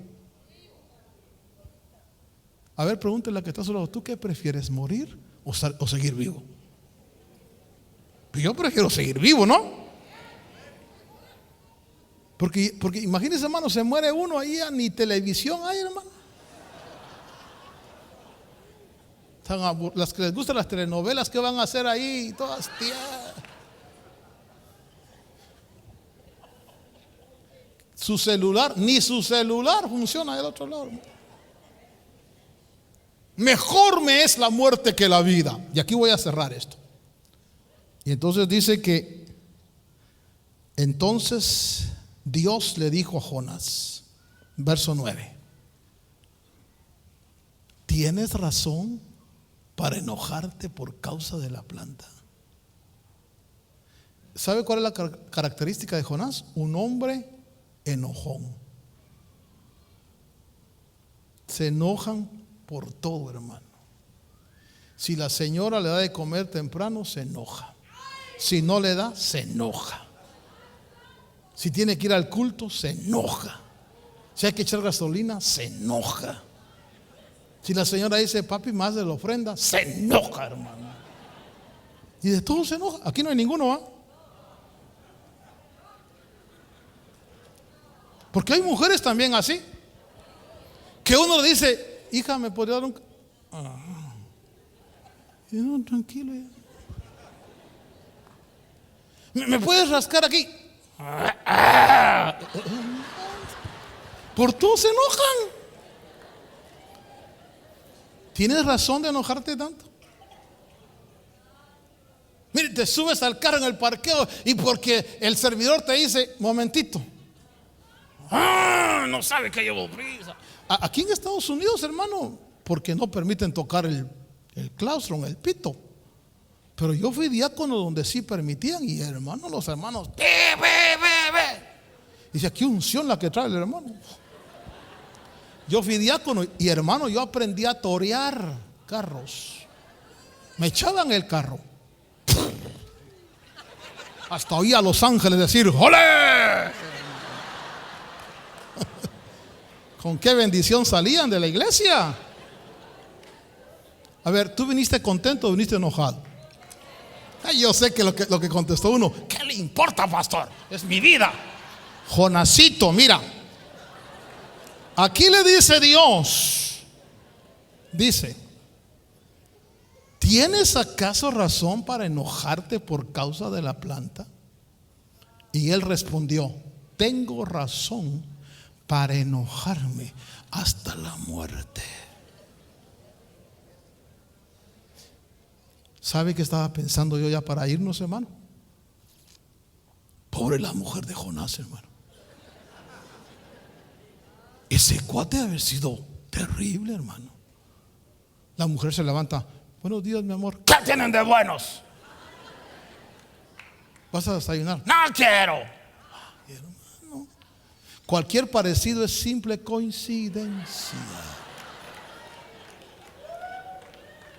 A ver, pregúntale a la que está a su lado: ¿tú qué prefieres, morir o seguir vivo? Yo prefiero seguir vivo, ¿no? Porque imagínense, hermano, se muere uno ahí, ni televisión hay, hermano. Las que les gustan las telenovelas, ¿qué van a hacer ahí? Todas su celular, ni su celular funciona del otro lado. Mejor me es la muerte que la vida. Y aquí voy a cerrar esto. Y entonces dice que entonces Dios le dijo a Jonás, verso 9: ¿tienes razón para enojarte por causa de la planta? ¿Sabe cuál es la característica de Jonás? Un hombre enojón. Se enojan por todo, hermano. Si la señora le da de comer temprano, se enoja. Si no le da, se enoja. Si tiene que ir al culto, se enoja. Si hay que echar gasolina, se enoja. Si la señora dice: papi, más de la ofrenda, se enoja, hermano. Y de todo se enoja. Aquí no hay ninguno, ¿ah? Porque hay mujeres también así, que uno le dice: hija, ¿me podría dar un? Y no, tranquilo ya. ¿Me puedes rascar aquí? Por todo se enojan. ¿Tienes razón de enojarte tanto? Mire, te subes al carro en el parqueo y porque el servidor te dice: momentito, no sabe que llevo prisa. Aquí en Estados Unidos, hermano, porque no permiten tocar el claustro, el pito. Pero yo fui diácono donde sí permitían, y hermano, los hermanos, dice: aquí unción la que trae el hermano. Yo fui diácono y, hermano, yo aprendí a torear carros. Me echaban el carro, hasta oí a los ángeles decir: ¡ole! ¿Con qué bendición salían de la iglesia? A ver, ¿tú viniste contento o viniste enojado? Yo sé que lo que contestó uno: ¿qué le importa, pastor? Es mi vida. Jonasito, mira, aquí le dice Dios, dice: ¿tienes acaso razón para enojarte por causa de la planta? Y él respondió: tengo razón para enojarme hasta la muerte. ¿Sabe qué estaba pensando yo ya para irnos, hermano? Pobre la mujer de Jonás, hermano. Ese cuate debe haber sido terrible, hermano. La mujer se levanta: buenos días, mi amor. ¿Qué tienen de buenos? ¿Vas a desayunar? No quiero. Ay, hermano, cualquier parecido es simple coincidencia.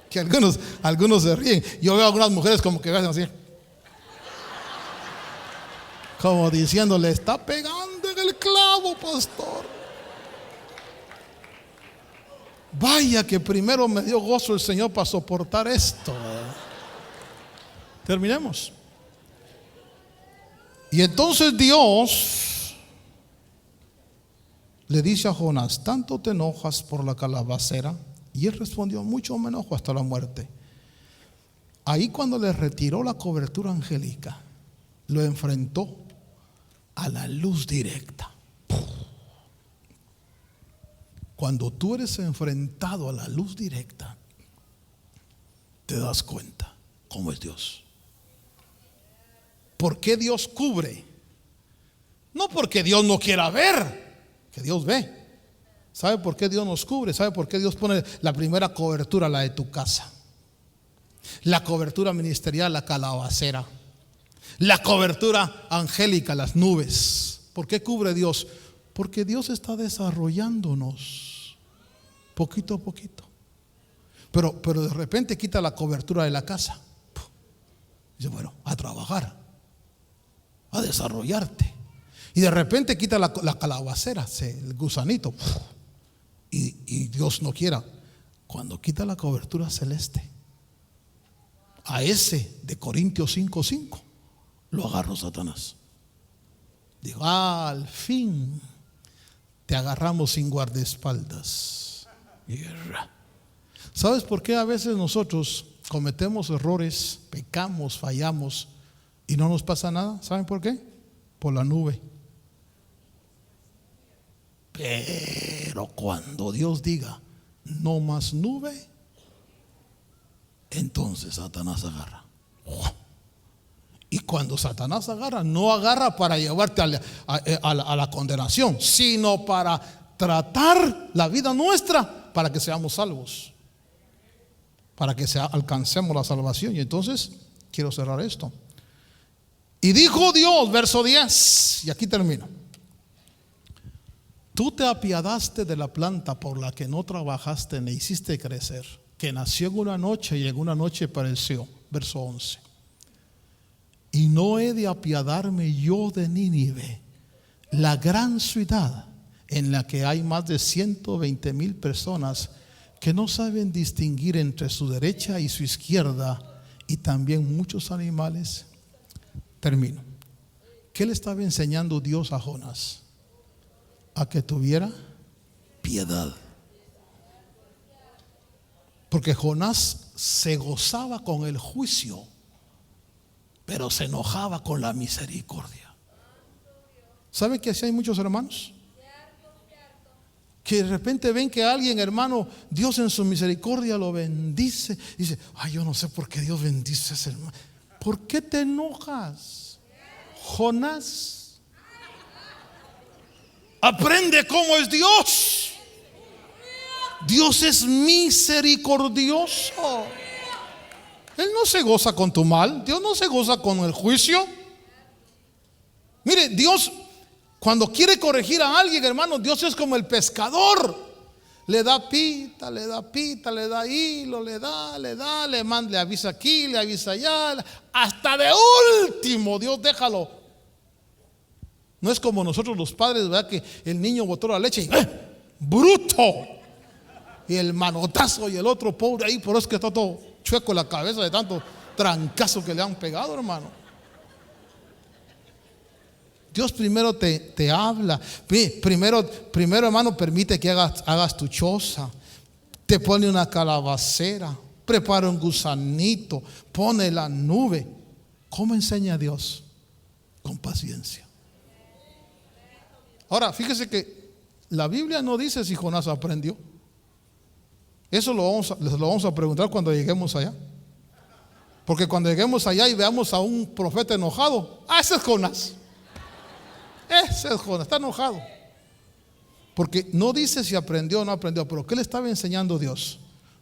Que algunos se ríen. Yo veo a algunas mujeres como que hacen así, como diciendo: le está pegando en el clavo, pastor. Vaya que primero me dio gozo el Señor para soportar esto. Terminemos. Y entonces Dios le dice a Jonás: ¿tanto te enojas por la calabacera? Y él respondió: mucho me enojo hasta la muerte. Ahí, cuando le retiró la cobertura angélica, lo enfrentó a la luz directa. Cuando tú eres enfrentado a la luz directa, te das cuenta cómo es Dios. ¿Por qué Dios cubre? No porque Dios no quiera ver, que Dios ve. ¿Sabe por qué Dios nos cubre? ¿Sabe por qué Dios pone la primera cobertura, la de tu casa? La cobertura ministerial, la calabacera. La cobertura angélica, las nubes. ¿Por qué cubre Dios? Porque Dios está desarrollándonos poquito a poquito. Pero de repente quita la cobertura de la casa. Dice: bueno, a trabajar, a desarrollarte. Y de repente quita la calabacera, el gusanito. Y Dios no quiera, cuando quita la cobertura celeste, a ese de Corintios 5:5 lo agarró Satanás. Dijo: al fin te agarramos sin guardaespaldas. ¿Sabes por qué a veces nosotros cometemos errores, pecamos, fallamos y no nos pasa nada? ¿Saben por qué? Por la nube. Pero cuando Dios diga: no más nube, entonces Satanás agarra. Y cuando Satanás agarra, no agarra para llevarte a la condenación, sino para tratar la vida nuestra para que seamos salvos, para que alcancemos la salvación. Y entonces quiero cerrar esto. Y dijo Dios, verso 10, y aquí termino: tú te apiadaste de la planta por la que no trabajaste ni hiciste crecer, que nació en una noche y en una noche pereció. Verso 11. Y no he de apiadarme yo de Nínive, la gran ciudad en la que hay más de 120,000 personas que no saben distinguir entre su derecha y su izquierda, y también muchos animales. Termino. ¿Qué le estaba enseñando Dios a Jonás? A que tuviera piedad. Porque Jonás se gozaba con el juicio, pero se enojaba con la misericordia. ¿Sabe que así hay muchos hermanos? Que de repente ven que alguien, hermano, Dios en su misericordia lo bendice, y dice: ay, yo no sé por qué Dios bendice a ese hermano. ¿Por qué te enojas, Jonás? Aprende cómo es Dios. Dios es misericordioso. Él no se goza con tu mal. Dios no se goza con el juicio. Mire, Dios, cuando quiere corregir a alguien, hermano, Dios es como el pescador. Le da pita, le da pita, le da hilo, le manda, le avisa aquí, le avisa allá. Hasta de último, Dios déjalo. No es como nosotros los padres, ¿verdad? Que el niño botó la leche y ¡bruto! Y el manotazo, y el otro pobre ahí, pero es que está todo chueco la cabeza de tanto trancazo que le han pegado, hermano. Dios primero te habla. Primero, hermano, permite que hagas tu choza. Te pone una calabacera, prepara un gusanito, pone la nube. ¿Cómo enseña a Dios? Con paciencia. Ahora, fíjese que la Biblia no dice si Jonás aprendió. Eso les lo vamos a preguntar cuando lleguemos allá. Porque cuando lleguemos allá y veamos a un profeta enojado, ese es Jonás. Ese es Jonás, está enojado. Porque no dice si aprendió o no aprendió, pero ¿qué le estaba enseñando Dios?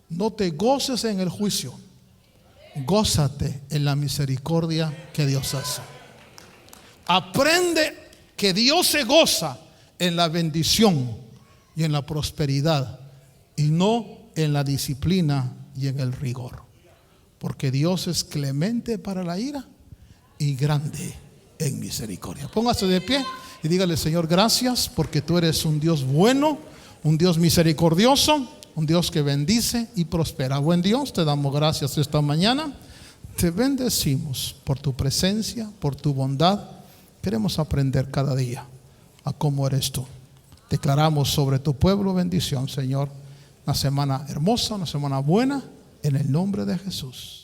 No te goces en el juicio, gózate en la misericordia que Dios hace. Aprende que Dios se goza en la bendición y en la prosperidad, y no en la disciplina y en el rigor. Porque Dios es clemente para la ira y grande en misericordia. Póngase de pie y dígale: Señor, gracias porque tú eres un Dios bueno, un Dios misericordioso, un Dios que bendice y prospera. Buen Dios, te damos gracias esta mañana. Te bendecimos por tu presencia, por tu bondad. Queremos aprender cada día a cómo eres tú. Declaramos sobre tu pueblo bendición, Señor. Una semana hermosa, una semana buena, en el nombre de Jesús.